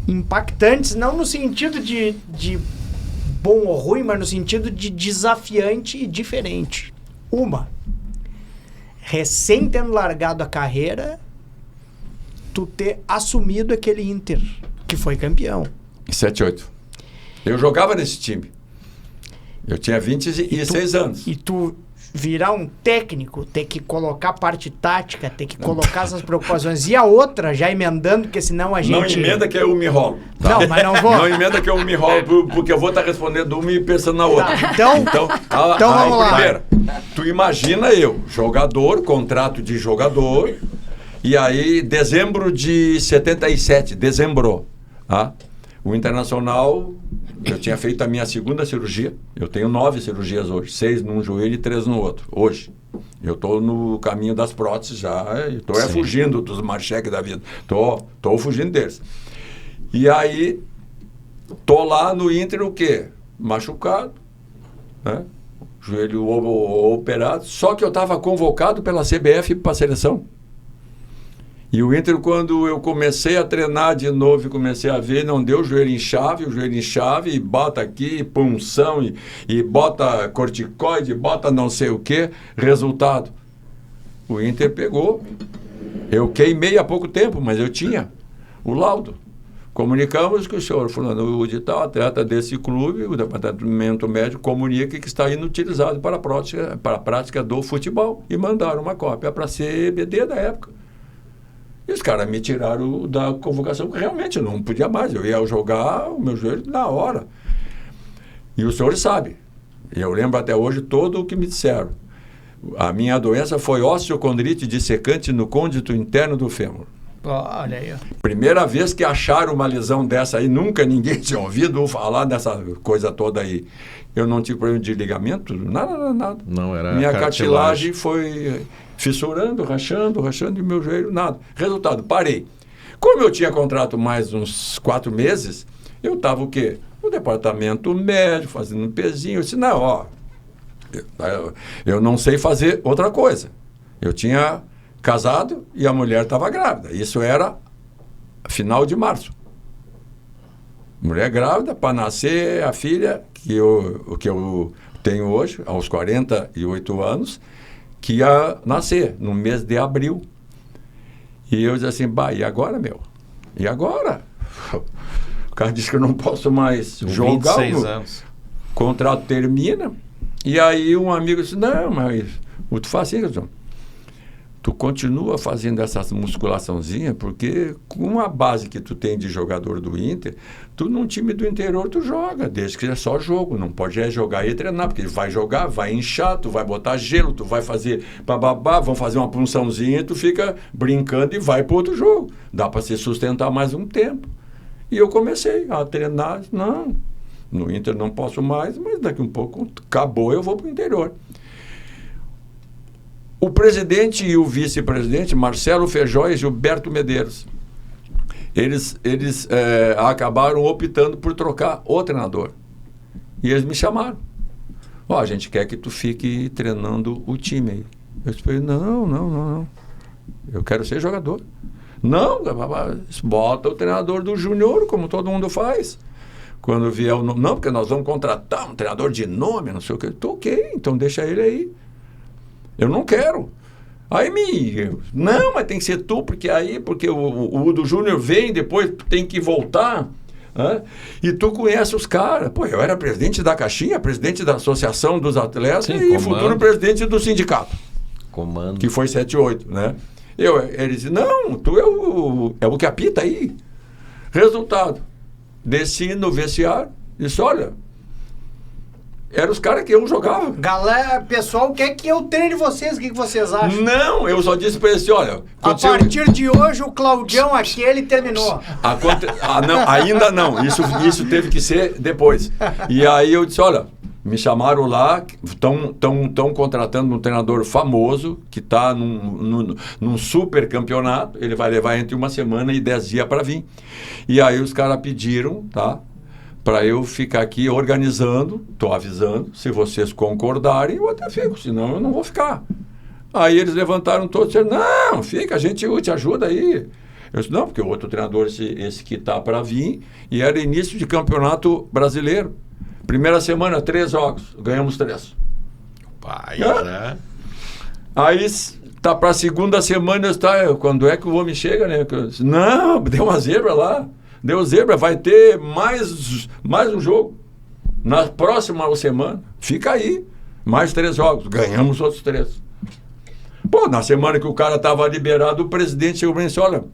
impactantes, não no sentido de bom ou ruim, mas no sentido de desafiante e diferente. Uma, recém tendo largado a carreira, tu ter assumido aquele Inter, que foi campeão. Em 7-8. Eu jogava nesse time. Eu tinha 26 anos. E tu virar um técnico, ter que colocar parte tática, ter que colocar essas preocupações. E a outra, já emendando, porque senão a gente... Não emenda que eu me enrolo. Tá? Não, mas não vou. Não emenda que eu me enrolo, porque eu vou estar respondendo uma e pensando na outra. Tá, então vamos lá. Primeira, tu imagina eu, jogador, contrato de jogador, e aí dezembro de 77, tá? O Internacional, eu tinha feito a minha segunda cirurgia. Eu tenho 9 cirurgias hoje. 6 num joelho e 3 no outro. Hoje. Eu estou no caminho das próteses já. Estou fugindo dos marcheques da vida. Estou fugindo deles. E aí, estou lá no Inter o quê? Machucado. Né? Joelho operado. Só que eu estava convocado pela CBF para a seleção. E o Inter, quando eu comecei a treinar de novo e comecei a ver, não deu, o joelho inchave, e bota aqui, punção, e bota corticoide, bota não sei o quê. Resultado, o Inter pegou. Eu queimei há pouco tempo, mas eu tinha o laudo. Comunicamos que o senhor fulano de tal, atleta desse clube, o departamento médico comunica que está inutilizado para a prática do futebol. E mandaram uma cópia para a CBD da época. E os caras me tiraram da convocação, porque realmente eu não podia mais. Eu ia jogar o meu joelho na hora. E o senhor sabe. Eu lembro até hoje todo o que me disseram. A minha doença foi osteocondrite dissecante no côndito interno do fêmur. Olha aí. Primeira vez que acharam uma lesão dessa aí, nunca ninguém tinha ouvido falar dessa coisa toda aí. Eu não tive problema de ligamento, nada. Não era minha cartilagem foi fissurando, rachando, e meu joelho, nada. Resultado, parei. Como eu tinha contrato mais uns 4 meses, eu estava o quê? No departamento médico, fazendo um pezinho. Eu disse, não, eu não sei fazer outra coisa. Eu tinha casado e a mulher estava grávida. Isso era final de março. Mulher grávida, para nascer a filha, que eu tenho hoje, aos 48 anos, que ia nascer no mês de abril. E eu disse assim, e agora, meu? E agora? O cara disse que eu não posso mais jogar. 26 anos. O contrato termina. E aí um amigo disse, não, mas tu faz assim, tu continua fazendo essas musculaçãozinhas, porque com a base que tu tem de jogador do Inter, tu num time do interior tu joga, desde que é só jogo, não pode jogar e treinar, porque vai jogar, vai inchar, tu vai botar gelo, tu vai fazer bababá, vão fazer uma punçãozinha e tu fica brincando e vai para outro jogo. Dá para se sustentar mais um tempo. E eu comecei a treinar, não, no Inter não posso mais, mas daqui um pouco acabou, eu vou para o interior. O presidente e o vice-presidente, Marcelo Feijó e Gilberto Medeiros, eles acabaram optando por trocar o treinador. E eles me chamaram. A gente quer que tu fique treinando o time aí. Eu disse, não. Eu quero ser jogador. Não, bota o treinador do júnior, como todo mundo faz. Quando vier o nome, não, porque nós vamos contratar um treinador de nome, não sei o que. Ok, então deixa ele aí. Eu não quero. Aí não, mas tem que ser tu, porque o do Júnior vem, depois tem que voltar. E tu conhece os caras. Eu era presidente da Caixinha, presidente da Associação dos Atletas. Sim, e futuro presidente do sindicato. Comando. Que foi 7-8, né? Ele disse, não, tu é o que apita aí. Resultado, desci no vestiário, disse, olha, eram os caras que eu jogava. Galera, pessoal, quer que eu treine vocês? O que vocês acham? Não, eu só disse pra eles assim, olha... A partir de hoje, o Claudião aquele terminou. Não, ainda não. Isso teve que ser depois. E aí eu disse, olha, me chamaram lá, estão contratando um treinador famoso, que está num super campeonato, ele vai levar entre 1 semana e 10 dias para vir. E aí os caras pediram, tá? Para eu ficar aqui organizando, estou avisando, se vocês concordarem, eu até fico, senão eu não vou ficar. Aí eles levantaram todos e disseram, não, fica, a gente te ajuda aí. Eu disse, não, porque o outro treinador, esse que está para vir, e era início de campeonato brasileiro. Primeira semana, 3 jogos, ganhamos 3. Pai, né? Aí tá para a segunda semana, eu disse, quando é que o homem chega, né? Eu disse, não, deu uma zebra lá. Deu zebra, vai ter mais um jogo. Na próxima semana, fica aí. Mais 3 jogos, ganhamos outros 3. Pô, na semana que o cara estava liberado, o presidente chegou para mim e disse, olha,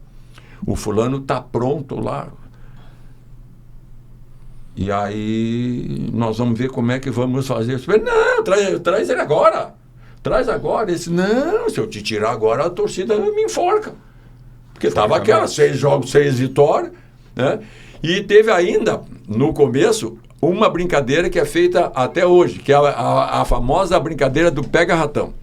o fulano tá pronto lá. E aí nós vamos ver como é que vamos fazer. Eu disse, não, traz ele agora. Traz agora. Ele disse, não, se eu te tirar agora, a torcida me enforca. Porque estava aquelas 6 jogos, 6 vitórias. Né? E teve ainda, no começo, uma brincadeira que é feita até hoje, que é a famosa brincadeira do pega-ratão.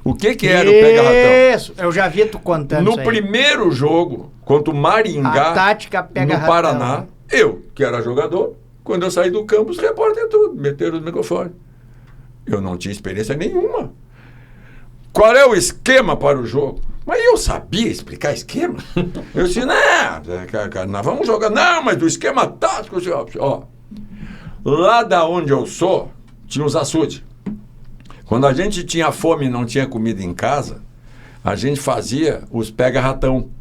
O que era o pega-ratão? Isso, eu já vi tu contando isso No aí. Primeiro jogo, contra o Maringá, a tática pega-ratão, no Paraná, eu, que era jogador, quando eu saí do campo, os repórteres tudo, meteram no microfone. Eu não tinha experiência nenhuma. Qual é o esquema para o jogo? Mas eu sabia explicar esquema. Eu disse, nós vamos jogar. Não, mas do esquema tático, ó. Lá da onde eu sou, tinha os açudes. Quando a gente tinha fome e não tinha comida em casa, a gente fazia os pega-ratão,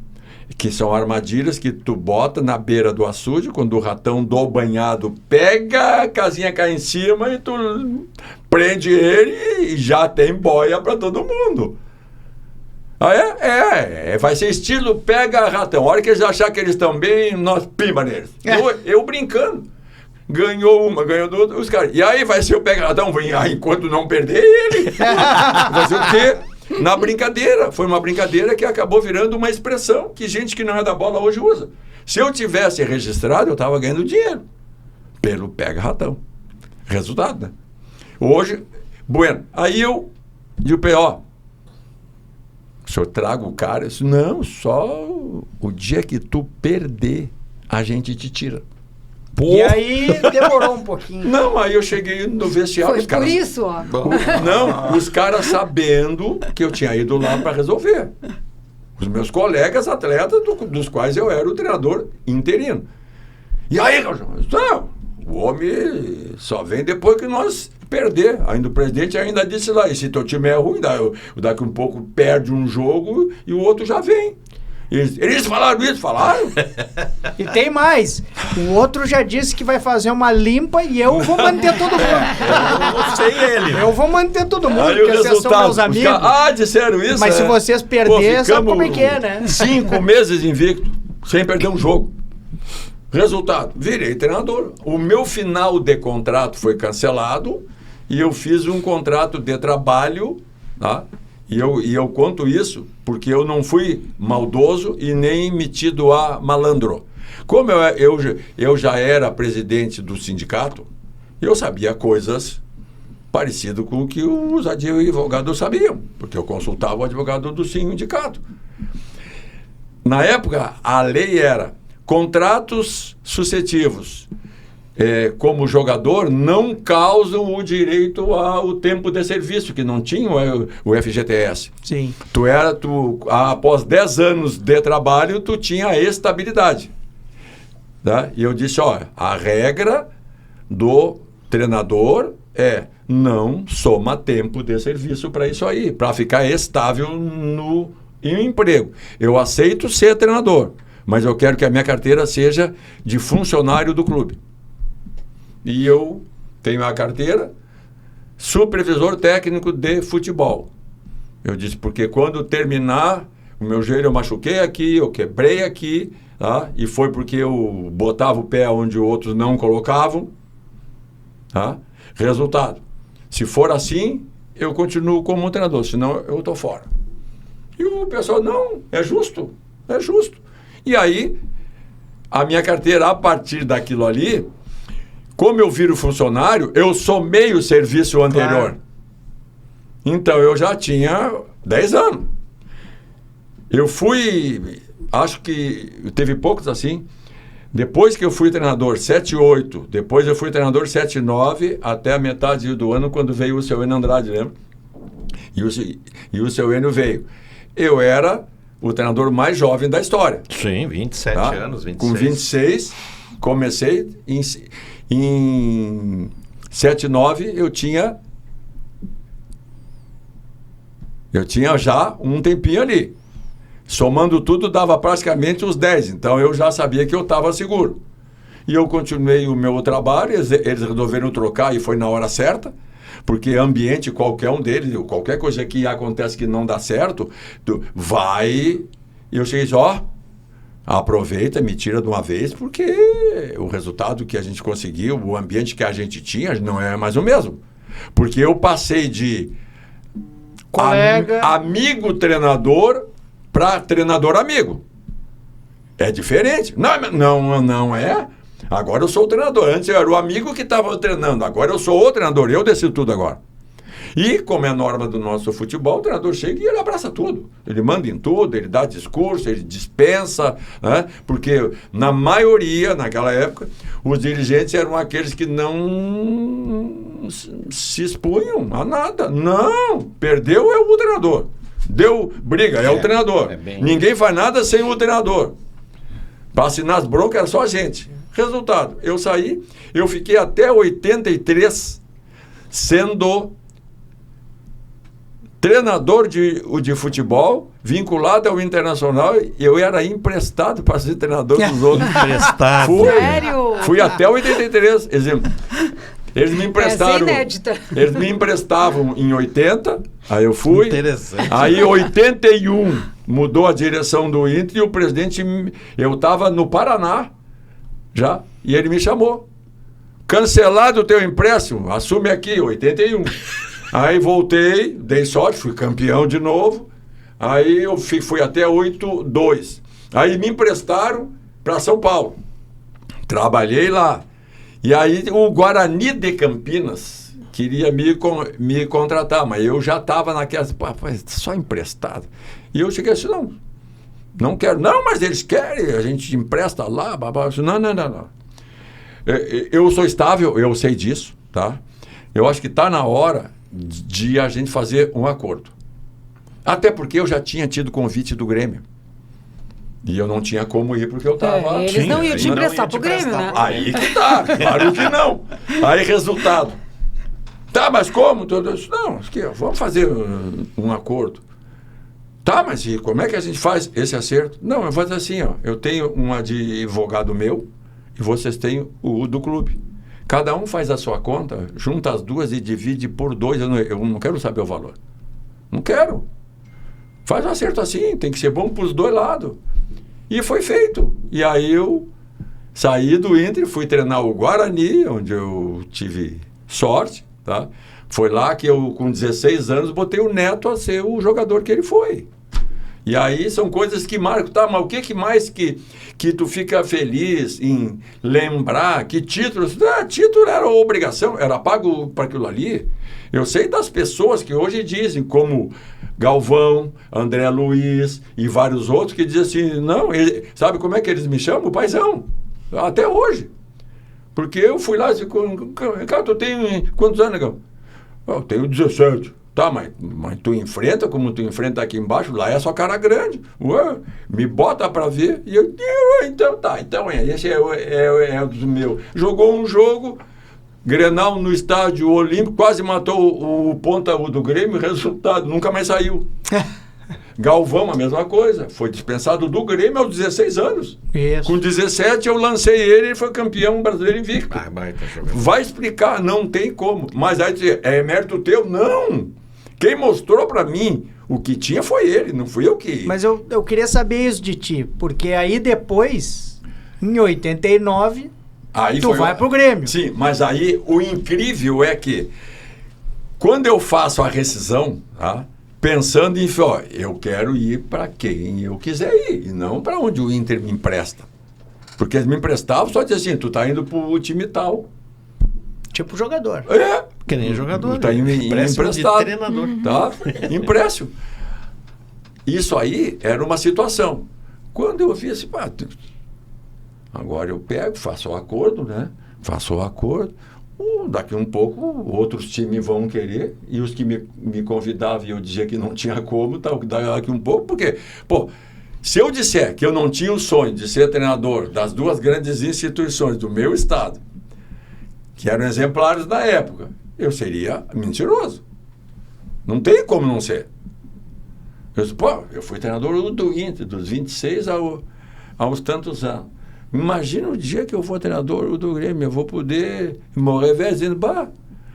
que são armadilhas que tu bota na beira do açude, quando o ratão do banhado pega, a casinha cai em cima e tu prende ele e já tem boia para todo mundo. Vai ser estilo pega-ratão. A hora que eles acharem que eles estão bem, nós pimba neles. Eu brincando. Ganhou uma, ganhou do outro, os caras. E aí vai ser o pega-ratão, enquanto não perder ele. Fazer o quê? Na brincadeira. Foi uma brincadeira que acabou virando uma expressão que gente que não é da bola hoje usa. Se eu tivesse registrado, eu estava ganhando dinheiro. Pelo pega-ratão. Resultado, né? Hoje, bueno. Aí eu digo, ó, o senhor traga o cara? Eu disse, não, só o dia que tu perder, a gente te tira. Pô. E aí demorou um pouquinho. Não, aí eu cheguei no vestiário. Foi por isso, ó. Não, os caras sabendo que eu tinha ido lá para resolver. Os meus colegas atletas, dos quais eu era o treinador interino. E aí, não, o homem só vem depois que nós perder. Ainda o presidente ainda disse lá, e se teu time é ruim, daqui um pouco perde um jogo e o outro já vem. Eles falaram isso, falaram. E tem mais. O outro já disse que vai fazer uma limpa e eu vou manter todo mundo. Sem ele. Eu vou manter todo mundo, aí porque vocês são meus amigos. Disseram isso. Mas se vocês perderem, sabe como é que é, né? 5 meses invicto, sem perder um jogo. Resultado, virei treinador. O meu final de contrato foi cancelado e eu fiz um contrato de trabalho, tá? E eu conto isso porque eu não fui maldoso e nem metido a malandro. Como eu já era presidente do sindicato, eu sabia coisas parecidas com o que os advogados sabiam, porque eu consultava o advogado do sindicato. Na época, a lei era contratos sucessivos. Como jogador, não causam o direito ao tempo de serviço, que não tinha o FGTS. Sim. Após 10 anos de trabalho, tu tinha a estabilidade. Tá? E eu disse, a regra do treinador é não soma tempo de serviço para isso aí, para ficar estável no emprego. Eu aceito ser treinador, mas eu quero que a minha carteira seja de funcionário do clube. E eu tenho a carteira supervisor técnico de futebol. Eu disse, porque quando terminar, o meu joelho eu machuquei aqui, eu quebrei aqui, tá? E foi porque eu botava o pé onde outros não colocavam. Tá? Resultado. Se for assim, eu continuo como treinador, senão eu estou fora. E o pessoal, não, é justo. E aí, a minha carteira, a partir daquilo ali, como eu viro funcionário, eu somei o serviço anterior. Claro. Então, eu já tinha 10 anos. Eu fui, acho que teve poucos assim, depois que eu fui treinador 7-8, depois eu fui treinador 7-9, até a metade do ano, quando veio o seu Enio Andrade, lembra? E o seu Enio veio. Eu era o treinador mais jovem da história. Sim, 27 anos, 26. Com 26, comecei em 7-9, eu tinha já um tempinho ali. Somando tudo, dava praticamente os 10. Então, eu já sabia que eu estava seguro. E eu continuei o meu trabalho, eles resolveram trocar e foi na hora certa, porque ambiente, qualquer um deles, qualquer coisa que acontece que não dá certo, vai... E eu cheguei e disse, aproveita, me tira de uma vez, porque o resultado que a gente conseguiu, o ambiente que a gente tinha, não é mais o mesmo. Porque eu passei de amigo treinador para treinador amigo. É diferente. Não é. Agora eu sou o treinador. Antes eu era o amigo que estava treinando. Agora eu sou o treinador. Eu decido tudo agora. E, como é a norma do nosso futebol, o treinador chega e ele abraça tudo. Ele manda em tudo, ele dá discurso, ele dispensa, né? Porque, na maioria, naquela época, os dirigentes eram aqueles que não se expunham a nada. Não! Perdeu é o treinador. Deu briga, é o treinador. Ninguém faz nada sem o treinador. Para assinar as broncas era só a gente. Resultado, eu saí, eu fiquei até 83 sendo treinador de futebol, vinculado ao Internacional, e eu era emprestado para ser treinador dos outros. Emprestado. Sério? Fui até 83. Eles me emprestaram. Eles me emprestavam em 80, aí eu fui. Interessante. Aí em 81 mudou a direção do Inter e o presidente, eu estava no Paraná já, e ele me chamou. Cancelado o teu empréstimo, assume aqui, 81. Aí voltei, dei sorte, fui campeão de novo. Aí eu fui até 82. Aí me emprestaram para São Paulo. Trabalhei lá. E aí o Guarani de Campinas queria me contratar, mas eu já estava naquela, só emprestado. E eu cheguei assim, não quero. Não, mas eles querem, a gente empresta lá, babá. Não. Eu sou estável, eu sei disso, tá? Eu acho que está na hora de a gente fazer um acordo. Até porque eu já tinha tido convite do Grêmio. E eu não tinha como ir porque eu estava... eles não iam te emprestar pro Grêmio, né? Aí que tá, claro que não. Aí, resultado. Tá, mas como? Não, aqui, vamos fazer um acordo. Tá, mas e como é que a gente faz esse acerto? Não, eu vou dizer assim, eu tenho um advogado meu e vocês têm o do clube. Cada um faz a sua conta, junta as duas e divide por 2. Eu não quero saber o valor. Não quero. Faz um acerto assim, tem que ser bom para os dois lados. E foi feito. E aí eu saí do Inter, fui treinar o Guarani, onde eu tive sorte, tá? Foi lá que eu, com 16 anos, botei o Neto a ser o jogador que ele foi. E aí são coisas que marcam, tá? Mas o que mais que tu fica feliz em lembrar? Que títulos? Título era obrigação, era pago para aquilo ali. Eu sei das pessoas que hoje dizem, como Galvão, André Luiz e vários outros, que dizem assim, não, sabe como é que eles me chamam? O paizão. Até hoje. Porque eu fui lá e disse, cara, tu tem quantos anos, Negão? Eu tenho 17. Tá, mas tu enfrenta como tu enfrenta aqui embaixo, lá é só cara grande. Ué, me bota pra ver. E eu, então tá, então esse é o meu. Jogou um jogo, Grenal no estádio Olímpico, quase matou o ponta do Grêmio, resultado, nunca mais saiu. Galvão, a mesma coisa, foi dispensado do Grêmio aos 16 anos. Isso. Com 17 eu lancei ele foi campeão brasileiro invicto. Vai explicar, não tem como. Mas aí dizer, é mérito teu? Não! Quem mostrou pra mim o que tinha foi ele, não fui eu que... Mas eu queria saber isso de ti, porque aí depois, em 89, Aí Tu vai pro Grêmio. Sim, mas aí o incrível é que quando eu faço a rescisão, tá, pensando em, ó, eu quero ir para quem eu quiser ir, e não para onde o Inter me empresta. Porque eles me emprestavam, só dizia assim, tu tá indo pro time tal. Tipo jogador. É. Que nem jogador. Tá emprestado. De treinador. Tá? Empréstimo. Isso aí era uma situação. Quando eu vi assim, pá, agora eu pego, faço o acordo, né? Faço o acordo. Daqui um pouco, outros times vão querer, e os que me convidavam e eu dizia que não tinha como, daqui um pouco, porque, pô, se eu disser que eu não tinha o sonho de ser treinador das duas grandes instituições do meu estado, que eram exemplares da época, eu seria mentiroso. Não tem como não ser. Eu disse, pô, eu fui treinador do Inter, dos 26 aos tantos anos. Imagina o dia que eu for treinador do Grêmio, eu vou poder morrer velho dizendo, bah,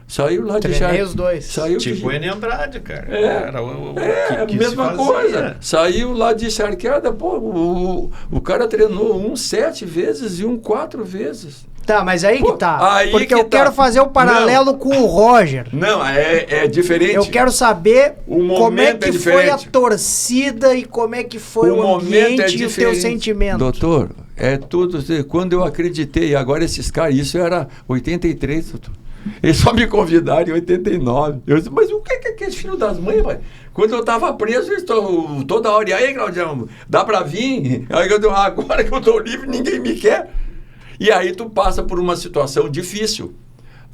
saiu lá de Treinei os dois. Saiu tipo o Eni Andrade, cara. Era a mesma coisa. Saiu lá de charqueada, pô, o cara treinou 7 vezes e 4 vezes. Tá, mas aí Pô, que tá. aí Porque que eu quero fazer o paralelo com o Roger. Não, é diferente. Eu quero saber como é que foi a diferente. torcida e como é que foi o ambiente e o teu sentimento. Doutor, é tudo. Quando eu acreditei, agora esses caras, isso era 83, doutor. Eles só me convidaram em 89. Eu disse, mas o que é esse filho das mães, pai? Quando eu estava preso, eu estou toda hora. E aí, Claudião, dá para vir? Aí agora que eu estou livre, ninguém me quer. E aí tu passa por uma situação difícil.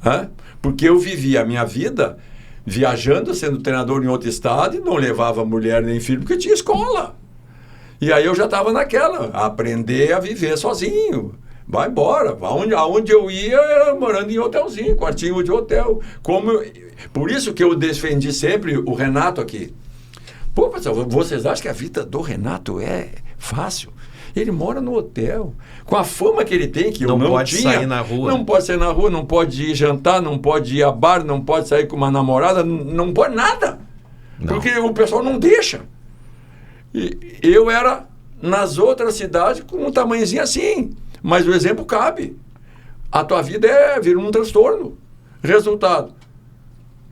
Né? Porque eu vivi a minha vida viajando, sendo treinador em outro estado, e não levava mulher nem filho, porque tinha escola. E aí eu já estava naquela, aprender a viver sozinho. Vai embora. Aonde eu ia era morando em hotelzinho, quartinho de hotel. Por isso que eu defendi sempre o Renato aqui. Pô, pessoal, vocês acham que a vida do Renato é fácil? Ele mora no hotel. Com a fama que ele tem, que eu não tinha. Não pode sair na rua. Não pode sair na rua, não pode ir jantar, não pode ir a bar, não pode sair com uma namorada, não pode nada. Não. Porque o pessoal não deixa. E eu era nas outras cidades com um tamanhozinho assim. Mas o exemplo cabe. A tua vida vira um transtorno. Resultado.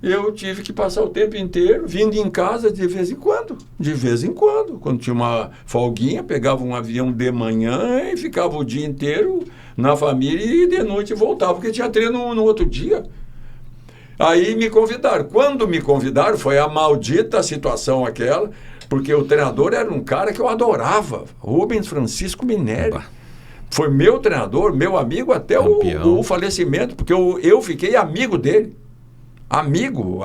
Eu tive que passar o tempo inteiro vindo em casa de vez em quando. De vez em quando. Quando tinha uma folguinha, pegava um avião de manhã e ficava o dia inteiro na família e de noite voltava, porque tinha treino no outro dia. Aí me convidaram. Quando me convidaram, foi a maldita situação aquela, porque o treinador era um cara que eu adorava, Rubens Francisco Minelli. Foi meu treinador, meu amigo até o falecimento, porque eu fiquei amigo dele. Amigo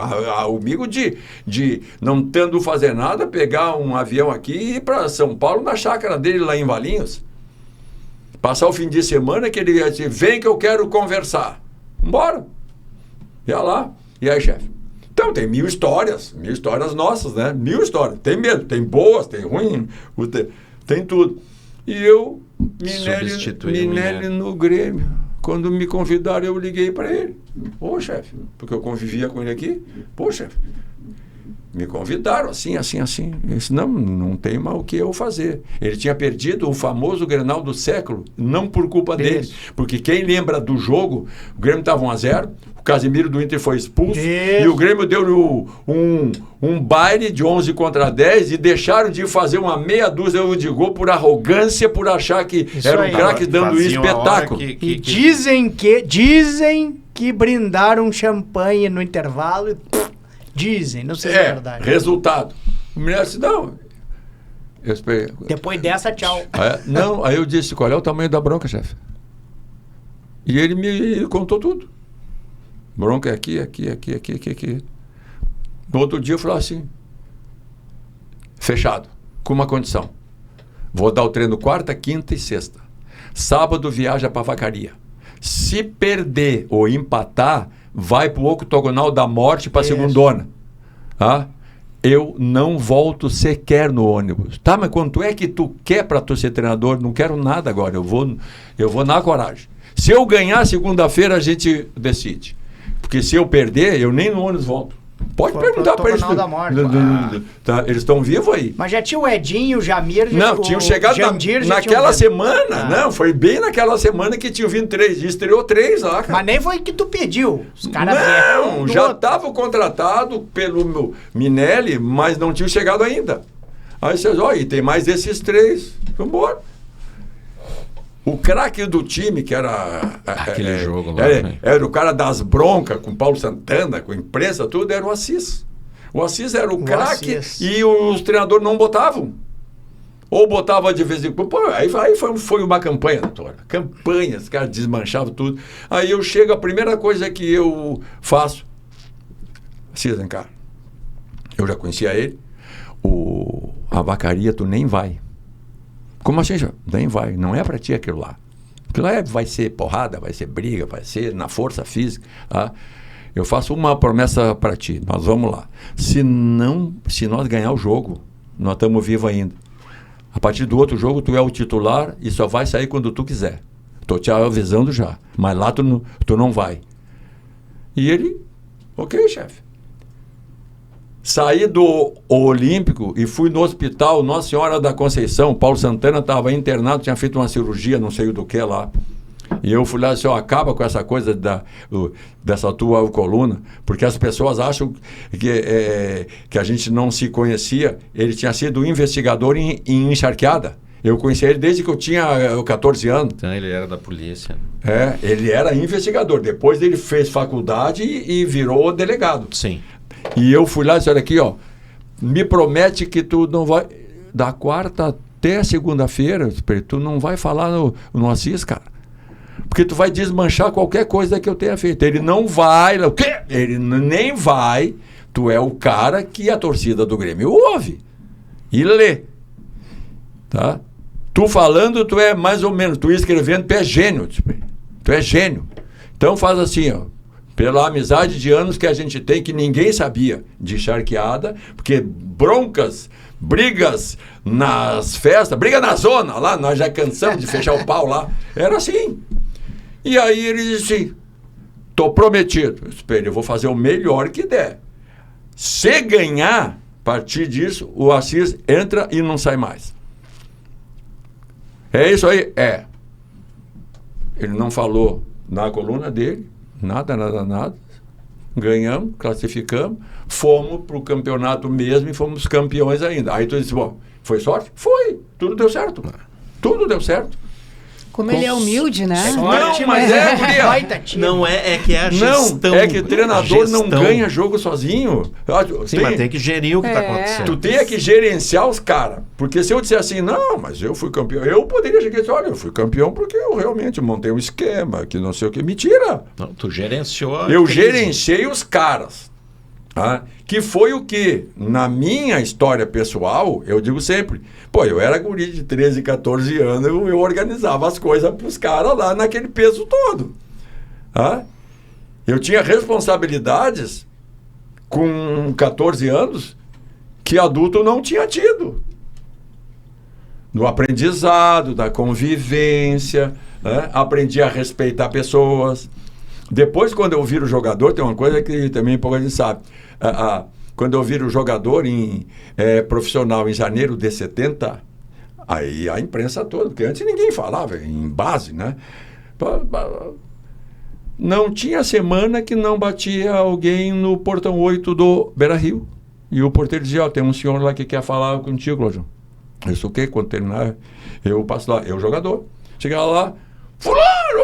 de não tendo fazer nada, pegar um avião aqui e ir para São Paulo na chácara dele lá em Valinhos. Passar o fim de semana que ele ia dizer, vem que eu quero conversar. Bora. Ia lá. E aí, chefe? Então, tem 1000 histórias nossas, né? 1000 histórias. Tem mesmo, tem boas, tem ruins, tem tudo. E eu, Minelli no Grêmio. Quando me convidaram, eu liguei para ele. Pô, chefe, porque eu convivia com ele aqui. Pô, chefe, me convidaram assim. Eu disse, não tem mais o que eu fazer. Ele tinha perdido o famoso Grenal do século, não por culpa dele. Porque quem lembra do jogo, o Grêmio estava 1-0, o Casimiro do Inter foi expulso, e o Grêmio deu um baile de 11 contra 10 e deixaram de fazer uma meia dúzia de gol por arrogância, por achar que era um craque dando um espetáculo. E dizem que brindaram champanhe no intervalo. Dizem, não sei se é verdade. Resultado. O menino disse, não. Eu esperei. Depois dessa, tchau. Não, aí eu disse, qual é o tamanho da bronca, chefe? E ele me contou tudo. Bronca é aqui. No outro dia eu falei assim, fechado, com uma condição. Vou dar o treino quarta, quinta e sexta. Sábado viaja para Vacaria. Se perder ou empatar, vai para o octogonal da morte para a segundona. Tá? Eu não volto sequer no ônibus. Tá, mas quanto é que tu quer para tu ser treinador? Não quero nada agora, eu vou na coragem. Se eu ganhar segunda-feira, a gente decide. Porque se eu perder, eu nem no ônibus volto. Pode Foi perguntar pro para eles. Tribunal da Morte. Tá, eles estão vivos aí. Mas já tinha o Edinho, o Jamir... Não, tinham chegado naquela semana. Não, foi bem naquela semana que tinham vindo 3. E estreou 3 lá, cara. Mas nem foi que tu pediu. Os caras não, já estavam contratados pelo meu Minelli, mas não tinham chegado ainda. Aí vocês, e tem mais esses 3. Vambora. O craque do time, que era... Aquele jogo lá. Era o cara das broncas, com Paulo Santana, com a imprensa, tudo, era o Assis. O Assis era o craque e os treinadores não botavam. Ou botava de vez em quando. Aí foi uma campanha, doutora. Campanha, os caras desmanchavam tudo. Aí eu chego, a primeira coisa que eu faço... Assis, vem cá. Eu já conhecia ele. A vacaria, tu nem vai. Como assim, já? Nem vai. Não é pra ti aquilo lá. Aquilo lá vai ser porrada, vai ser briga, vai ser na força física. Tá? Eu faço uma promessa pra ti. Nós vamos lá. Se nós ganhar o jogo, nós estamos vivos ainda. A partir do outro jogo, tu é o titular e só vai sair quando tu quiser. Tô te avisando já. Mas lá tu não vai. E ele, ok, chefe. Saí do Olímpico e fui no hospital Nossa Senhora da Conceição. Paulo Santana estava internado, tinha feito uma cirurgia, não sei do que lá. E eu fui lá e disse, acaba com essa coisa dessa tua coluna, porque as pessoas acham que a gente não se conhecia. Ele tinha sido investigador em encharqueada. Eu conheci ele desde que eu tinha 14 anos. Então ele era da polícia. Ele era investigador. Depois ele fez faculdade e virou delegado. Sim. E eu fui lá e disse, olha aqui, me promete que tu não vai, da quarta até segunda-feira, tu não vai falar no Assis, cara. Porque tu vai desmanchar qualquer coisa que eu tenha feito. Ele não vai, o quê? Ele nem vai, tu é o cara que a torcida do Grêmio ouve e lê. Tá? Tu falando, tu é mais ou menos, tu escrevendo, tu é gênio. Tu é gênio. Então faz assim, pela amizade de anos que a gente tem, que ninguém sabia de charqueada, porque broncas, brigas nas festas, briga na zona, lá, nós já cansamos de fechar o pau lá. Era assim. E aí ele disse assim, tô prometido. Eu vou fazer o melhor que der. Se ganhar, a partir disso, o Assis entra e não sai mais. É isso aí? É. Ele não falou na coluna dele, nada. Ganhamos, classificamos, fomos para o campeonato mesmo e fomos campeões ainda. Aí tu disse, bom, foi sorte? Foi. Tudo deu certo. Tudo deu certo. Como ele é humilde, né? Não, mas guria. Não é que é a gestão. Não, é que o treinador não ganha jogo sozinho. Sim, mas tem que gerir o que está acontecendo. Tu tem que gerenciar os caras. Porque se eu disser assim, não, mas eu fui campeão, eu poderia chegar e dizer, olha, eu fui campeão porque eu realmente montei um esquema, que não sei o que. Mentira. Não, tu gerenciou. Eu gerenciei os caras. Tá? Que foi o que, na minha história pessoal, eu digo sempre, eu era guri de 13, 14 anos, eu organizava as coisas para os caras lá naquele peso todo. Tá? Eu tinha responsabilidades com 14 anos que adulto não tinha tido. No aprendizado, da convivência, né? Aprendi a respeitar pessoas. Depois, quando eu viro jogador, tem uma coisa que também pouca gente sabe. Quando eu viro jogador profissional em janeiro de 70, aí a imprensa toda, porque antes ninguém falava em base, né? Não tinha semana que não batia alguém no portão 8 do Beira-Rio. E o porteiro dizia, tem um senhor lá que quer falar contigo, Cláudio. Isso o quê? Quando terminar, eu passo lá. Eu, jogador. Chegava lá, fulano!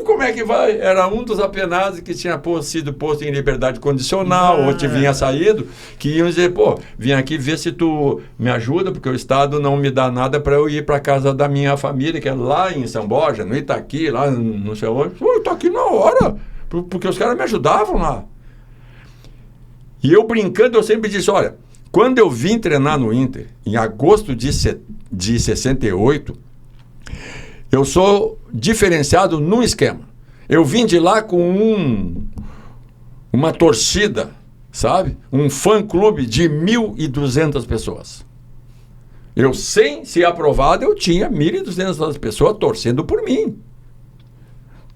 Como é que vai? Era um dos apenados que tinha sido posto em liberdade condicional, ou tinha saído, que iam dizer, vim aqui ver se tu me ajuda, porque o Estado não me dá nada para eu ir para casa da minha família, que é lá em São Borja, no Itaqui, lá não sei onde. Eu tô aqui na hora, porque os caras me ajudavam lá. E eu brincando, eu sempre disse, olha, quando eu vim treinar no Inter, em agosto de 68, eu sou diferenciado num esquema. Eu vim de lá com uma torcida, sabe? Um fã-clube de 1.200 pessoas. Eu, sem ser aprovado, eu tinha 1.200 pessoas torcendo por mim.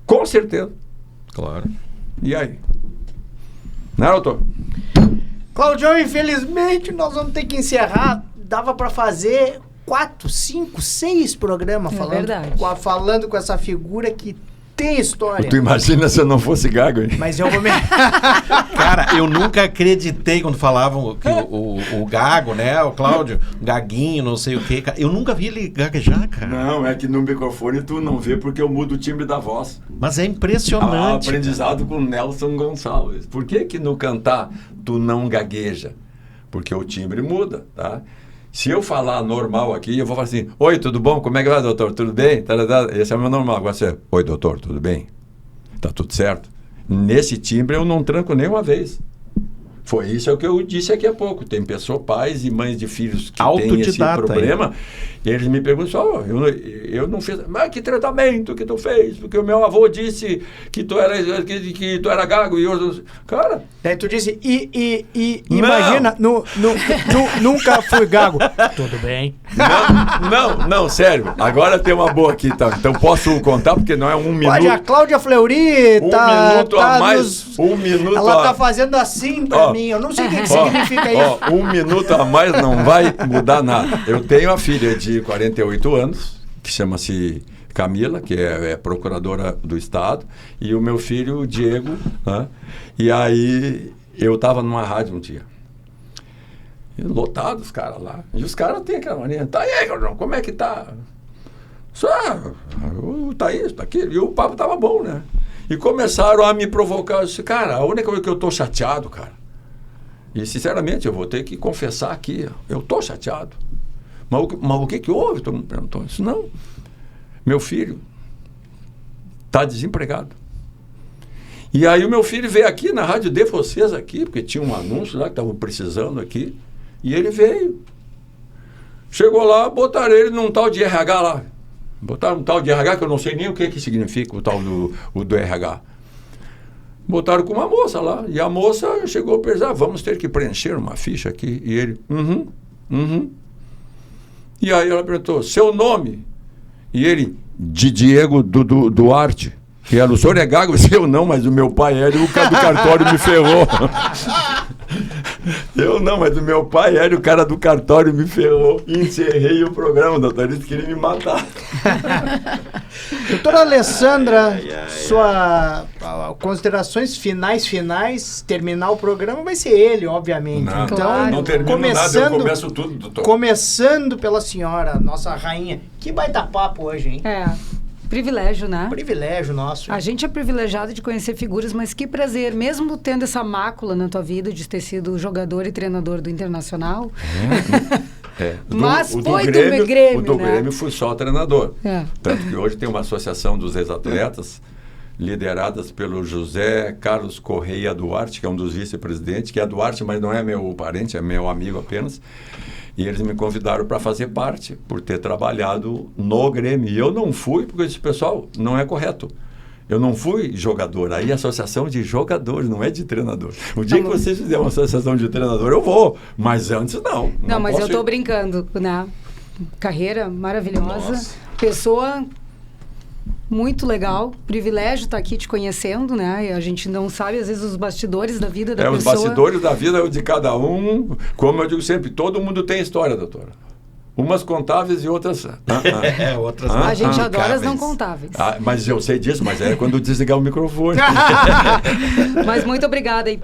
Com certeza. Claro. E aí? Não, doutor? Claudião, infelizmente nós vamos ter que encerrar. Dava pra fazer 4, 5, 6 programas falando com essa figura que tem história. Tu imagina se eu não fosse gago, hein? Mas eu vou me... Cara, eu nunca acreditei quando falavam que o gago, né? O Cláudio, gaguinho, não sei o quê. Eu nunca vi ele gaguejar, cara. Não, é que no microfone tu não vê porque eu mudo o timbre da voz. Mas é impressionante. Aprendizado com Nelson Gonçalves. Por que no cantar tu não gagueja? Porque o timbre muda, tá? Se eu falar normal aqui, eu vou falar assim: oi, tudo bom? Como é que vai, doutor? Tudo bem? Esse é o meu normal. Agora você, oi, doutor, tudo bem? Tá tudo certo? Nesse timbre eu não tranco nem uma vez. Foi isso que eu disse aqui há pouco. Tem pessoas, pais e mães de filhos que têm esse problema. E eles me perguntam: eu não fiz. Mas que tratamento que tu fez? Porque o meu avô disse que tu era gago e eu... Cara... Daí tu disse, imagina, nunca fui gago. Tudo bem. Não, sério. Agora tem uma boa aqui, tá? Então posso contar, porque não é um minuto. Pode, a Cláudia Fleury tá... 1 minuto a mais, 1 minuto ela tá fazendo assim pra mim. Eu não sei o que significa isso. 1 minuto a mais não vai mudar nada. Eu tenho a filha de 48 anos, que chama-se Camila, que é procuradora do Estado, e o meu filho, Diego, né? E aí eu estava numa rádio um dia, lotados os caras lá, e os caras têm aquela maneira: tá aí, como é que tá? Só, tá isso, tá aquilo, e o papo tava bom, né? E começaram a me provocar. Eu disse: cara, a única coisa que eu tô chateado, cara, e sinceramente eu vou ter que confessar aqui, eu tô chateado. Mas o que houve? Todo mundo perguntou. Isso não. Meu filho está desempregado. E aí o meu filho veio aqui na rádio de vocês aqui, porque tinha um anúncio lá que estavam precisando aqui, e ele veio. Chegou lá, botaram ele num tal de RH lá. Botaram um tal de RH que eu não sei nem o que significa o tal do RH. Botaram com uma moça lá, e a moça chegou a pensar: vamos ter que preencher uma ficha aqui. E ele, E aí ela perguntou: seu nome? E ele, de Diego Duarte. E ela: o senhor é gago? Eu não, mas o meu pai era, e o cara do cartório me ferrou. Eu não, mas o meu pai era, e o cara do cartório me ferrou. E encerrei o programa, doutor. Eles queriam me matar. Doutora Alessandra, sua considerações finais, terminar o programa vai ser ele, obviamente. Não, então, não termino nada, eu começo tudo, doutor. Começando pela senhora, nossa rainha. Que baita papo hoje, hein? Privilégio, né? Privilégio nosso. A gente é privilegiado de conhecer figuras, mas que prazer, mesmo tendo essa mácula na tua vida de ter sido jogador e treinador do Internacional. Mas foi do Grêmio, o do né? Grêmio foi só treinador. Tanto que hoje tem uma associação dos ex-atletas, lideradas pelo José Carlos Correia Duarte, que é um dos vice-presidentes, que é Duarte, mas não é meu parente, é meu amigo apenas. E eles me convidaram para fazer parte, por ter trabalhado no Grêmio. E eu não fui, porque eu disse: pessoal, não é correto. Eu não fui jogador. Aí a associação de jogadores, não é de treinador. O dia que vocês fizerem uma associação de treinador, eu vou. Mas antes, não. Não, mas eu tô brincando, né? Carreira maravilhosa. Nossa. Pessoa muito legal. Privilégio estar aqui te conhecendo, né? E a gente não sabe, às vezes, os bastidores da vida da pessoa. Os bastidores da vida de cada um. Como eu digo sempre, todo mundo tem história, doutora. Umas contáveis e outras... outras a gente adora as não contáveis. Mas eu sei disso, mas é quando desligar o microfone. Mas muito obrigada aí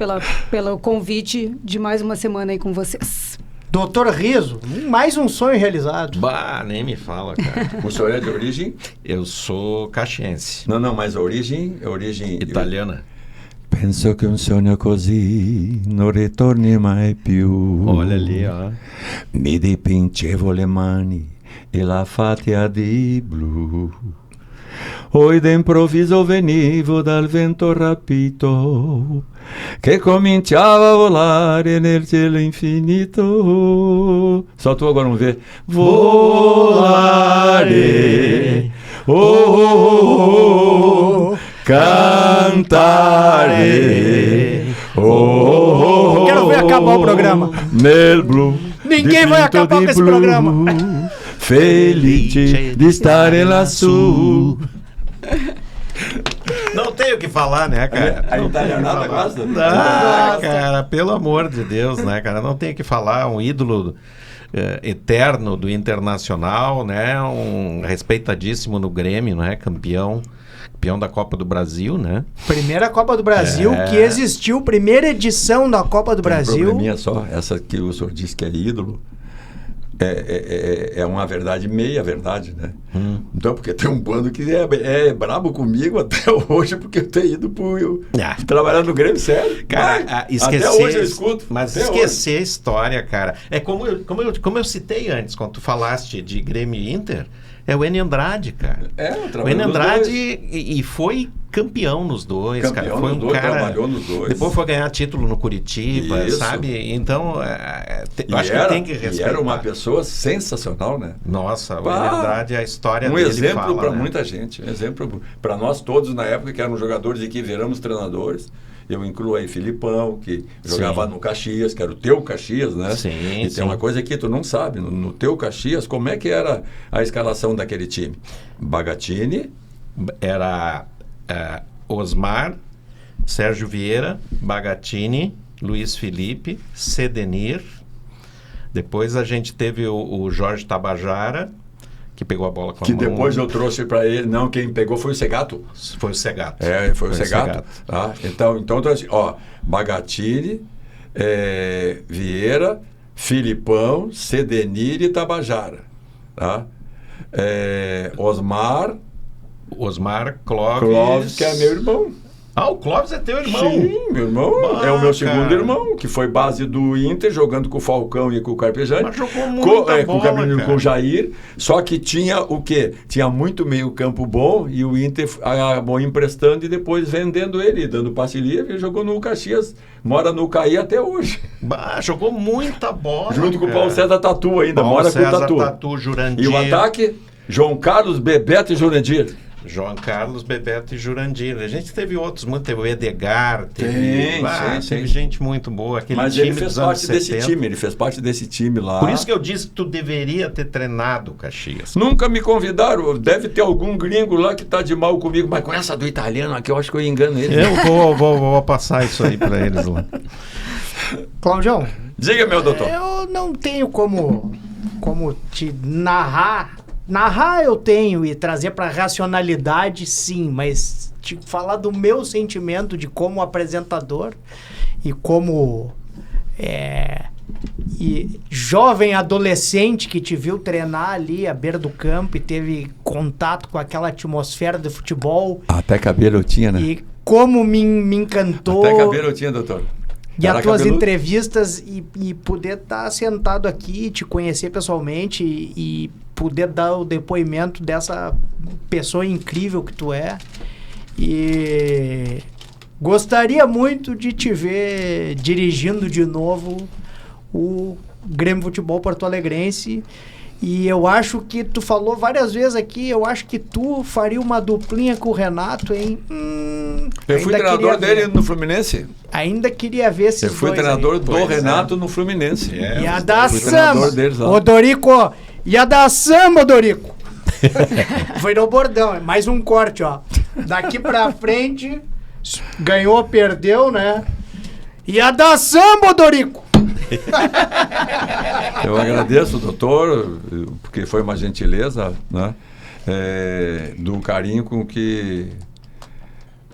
pelo convite de mais uma semana aí com vocês. Doutor Riso, mais um sonho realizado. Bah, nem me fala, cara. O senhor é de origem? Eu sou caxiense. Não, mas a origem italiana. Penso che un sogno così non ritorni mai più. Olha ali, ó. Mi dipingevo le mani e la fatia di blu. Oi d'improvviso venivo dal vento rapito che cominciava a volare nel cielo infinito. Só tu agora vamos ver. Volare, cantare, Quero ver acabar o programa. Nel blu. Ninguém vai acabar com esse programa. Felice di stare lassù. Não tenho o que falar, né, cara? A italianada gosta? Cara, pelo amor de Deus, né, cara? Não tenho o que falar. Um ídolo eterno do Internacional, né? Um respeitadíssimo no Grêmio, né? Campeão da Copa do Brasil, né? Primeira Copa do Brasil que existiu, primeira edição da Copa do Brasil. Um probleminha só, essa que o senhor disse que é ídolo, é uma verdade, meia verdade, né? Então, porque tem um bando que é brabo comigo até hoje, porque eu tenho ido trabalhar no Grêmio, sério. Cara, até hoje eu escuto. Mas esquecer a história, cara. É como eu citei antes, quando tu falaste de Grêmio e Inter, é o Enio Andrade, cara. O Enio Andrade e foi campeão nos dois, cara. Foi um cara, trabalhou nos dois. Depois foi ganhar título no Curitiba, sabe? Então, eu acho que tem que respeitar. E era uma pessoa sensacional, né? Nossa, o Enio Andrade, a história dele exemplo para né? muita gente. Um exemplo para nós todos na época, que eram jogadores e que viramos treinadores. Eu incluo aí Filipão, que jogava no Caxias, que era o teu Caxias, né? Sim, tem uma coisa que tu não sabe. No teu Caxias, como é que era a escalação daquele time? Bagatini. Era Osmar, Sérgio Vieira, Bagatini, Luiz Felipe, Sedenir. Depois a gente teve o Jorge Tabajara, que pegou a bola com a mão. Que depois eu trouxe para ele. Não, quem pegou foi o Segato. Foi o Segato. Foi o Segato. Tá? Então assim, Bagatini, Vieira, Filipão, Sedenir e Tabajara. Tá? Osmar, Clóvis, que é meu irmão. O Clóvis é teu irmão? Sim, meu irmão. É o meu segundo irmão, que foi base do Inter, jogando com o Falcão e com o Carpejani. Mas jogou muita bola, com o Jair. Só que tinha o quê? Tinha muito meio campo bom e o Inter acabou emprestando e depois vendendo ele, dando passe livre. Ele jogou no Caxias, mora no Caí até hoje. Jogou muita bola, junto com o Paulo César Tatu ainda, mora com o Tatu, Jurandir. E o ataque, João Carlos, Bebeto e Jurandir. João Carlos, Bebeto e Jurandir. A gente teve outros, teve o Edgar, teve gente muito boa. Mas ele fez parte desse time, ele fez parte desse time lá. Por isso que eu disse que tu deveria ter treinado o Caxias. Nunca me convidaram, deve ter algum gringo lá que tá de mal comigo, mas com essa do italiano aqui eu acho que eu engano eles. Eu vou passar isso aí para eles lá. Claudião. Diga, meu doutor. Eu não tenho como te narrar eu tenho e trazer para racionalidade, sim, mas te falar do meu sentimento de como apresentador e como e jovem adolescente que te viu treinar ali à beira do campo e teve contato com aquela atmosfera do futebol. Até cabelo eu tinha, né? E como me encantou. Até cabelo eu tinha, doutor. E as tuas entrevistas e poder estar sentado aqui, te conhecer pessoalmente e poder dar o depoimento dessa pessoa incrível que tu é. E gostaria muito de te ver dirigindo de novo o Grêmio Futebol Porto Alegrense. E eu acho que tu falou várias vezes aqui, eu acho que tu faria uma duplinha com o Renato, hein? Eu fui treinador dele no Fluminense. Ainda queria ver esses dois. Eu fui treinador do Renato no Fluminense. Ia dar samba. Ô Dorico, ia dar samba, Dorico. Foi no bordão, mais um corte, ó. Daqui pra frente, ganhou, perdeu, né? Ia dar samba, Dorico. Eu agradeço, doutor, porque foi uma gentileza, né? Do carinho com que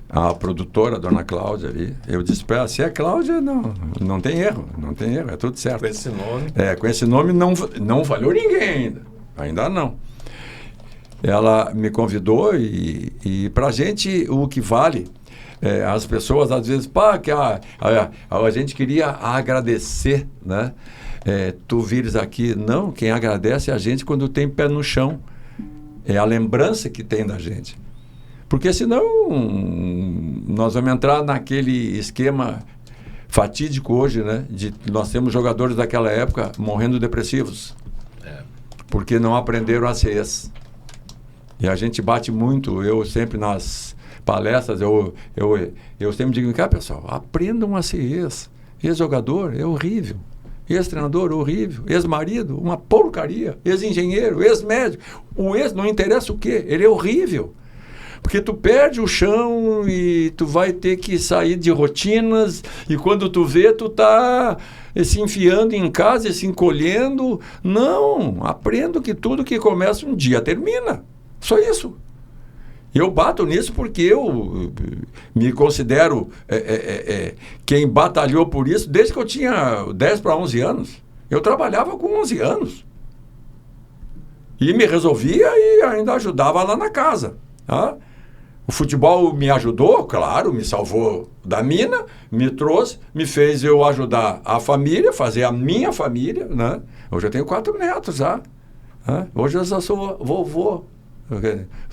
a produtora, a dona Cláudia ali, eu disse para ela, se é Cláudia, não tem erro, é tudo certo. Com esse nome? Com esse nome não falhou ninguém ainda não. Ela me convidou e pra gente o que vale, as pessoas às vezes, que a gente queria agradecer, né? Tu vires aqui, não, quem agradece é a gente quando tem pé no chão, é a lembrança que tem da gente. Porque senão nós vamos entrar naquele esquema fatídico hoje, né? Nós temos jogadores daquela época morrendo depressivos. Porque não aprenderam a ser ex. E a gente bate muito, eu sempre nas palestras, eu sempre digo, pessoal, aprendam a ser ex. Ex-jogador é horrível. Ex-treinador, horrível. Ex-marido, uma porcaria. Ex-engenheiro, ex-médico. O ex não interessa o quê? Ele é horrível. Porque tu perde o chão e tu vai ter que sair de rotinas e quando tu vê, tu tá se enfiando em casa e se encolhendo. Não, aprendo que tudo que começa um dia termina. Só isso. Eu bato nisso porque eu me considero quem batalhou por isso desde que eu tinha 10 para 11 anos. Eu trabalhava com 11 anos. E me resolvia e ainda ajudava lá na casa. Tá? O futebol me ajudou, claro, me salvou da mina, me trouxe, me fez eu ajudar a família, fazer a minha família. Né? Hoje eu tenho 4 netos já. Né? Hoje eu já sou vovô.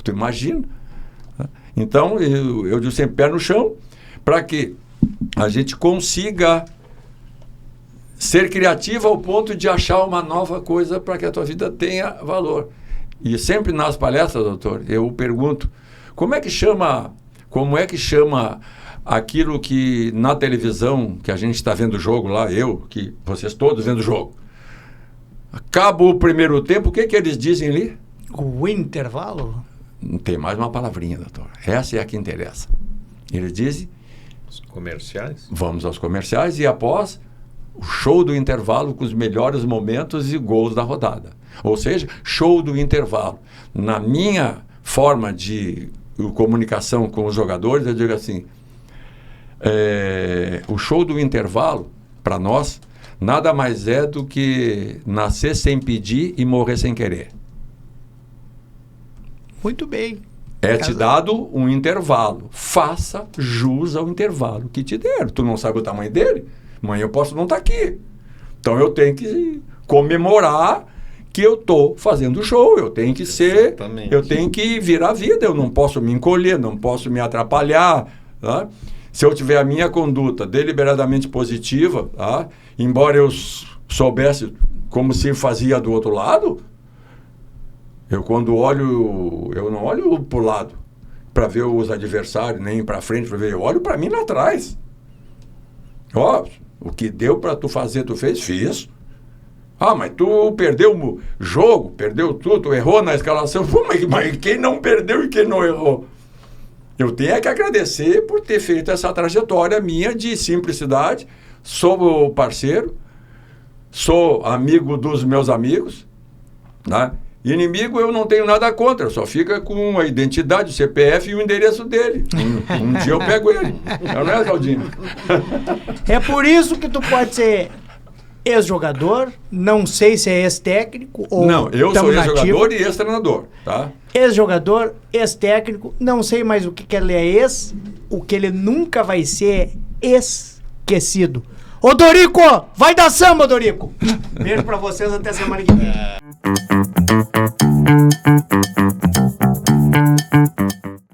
Tu imagina? Então, eu digo sempre pé no chão, para que a gente consiga ser criativo ao ponto de achar uma nova coisa para que a tua vida tenha valor. E sempre nas palestras, doutor, eu pergunto, como é que chama aquilo que na televisão, que a gente está vendo o jogo lá, que vocês todos vendo o jogo, acaba o primeiro tempo, o que eles dizem ali? O intervalo? Não tem mais uma palavrinha, doutor. Essa é a que interessa. Eles dizem... Os comerciais? Vamos aos comerciais e após o show do intervalo com os melhores momentos e gols da rodada. Ou seja, show do intervalo. Na minha forma de comunicação com os jogadores, eu digo assim, o show do intervalo, para nós, nada mais é do que nascer sem pedir e morrer sem querer. Muito bem. Te dado um intervalo. Faça jus ao intervalo que te deram. Tu não sabe o tamanho dele? Amanhã eu posso não estar aqui. Então eu tenho que comemorar que eu estou fazendo show. Eu tenho que Exatamente. Eu tenho que virar a vida. Eu não posso me encolher, não posso me atrapalhar. Tá? Se eu tiver a minha conduta deliberadamente positiva, tá? Embora eu soubesse como se fazia do outro lado, eu quando olho, eu não olho para o lado para ver os adversários, nem para frente para ver, eu olho para mim lá atrás. Ó, o que deu para tu fazer, tu fez? Fiz. Ah, mas tu perdeu o jogo, perdeu tudo, tu errou na escalação. Pô, mas quem não perdeu e quem não errou? Eu tenho que agradecer por ter feito essa trajetória minha de simplicidade. Sou parceiro, sou amigo dos meus amigos, né? Inimigo eu não tenho nada contra, só fica com a identidade, o CPF e o endereço dele. Um dia eu pego ele. Não é, Claudinho? É por isso que tu pode ser ex-jogador, não sei se é ex-técnico ou... Não, eu sou ex-jogador e ex-treinador, tá? Ex-jogador, ex-técnico, não sei mais o que ele é ex, o que ele nunca vai ser esquecido. Ô Dorico, vai dar samba, Dorico! Beijo pra vocês, até semana que vem.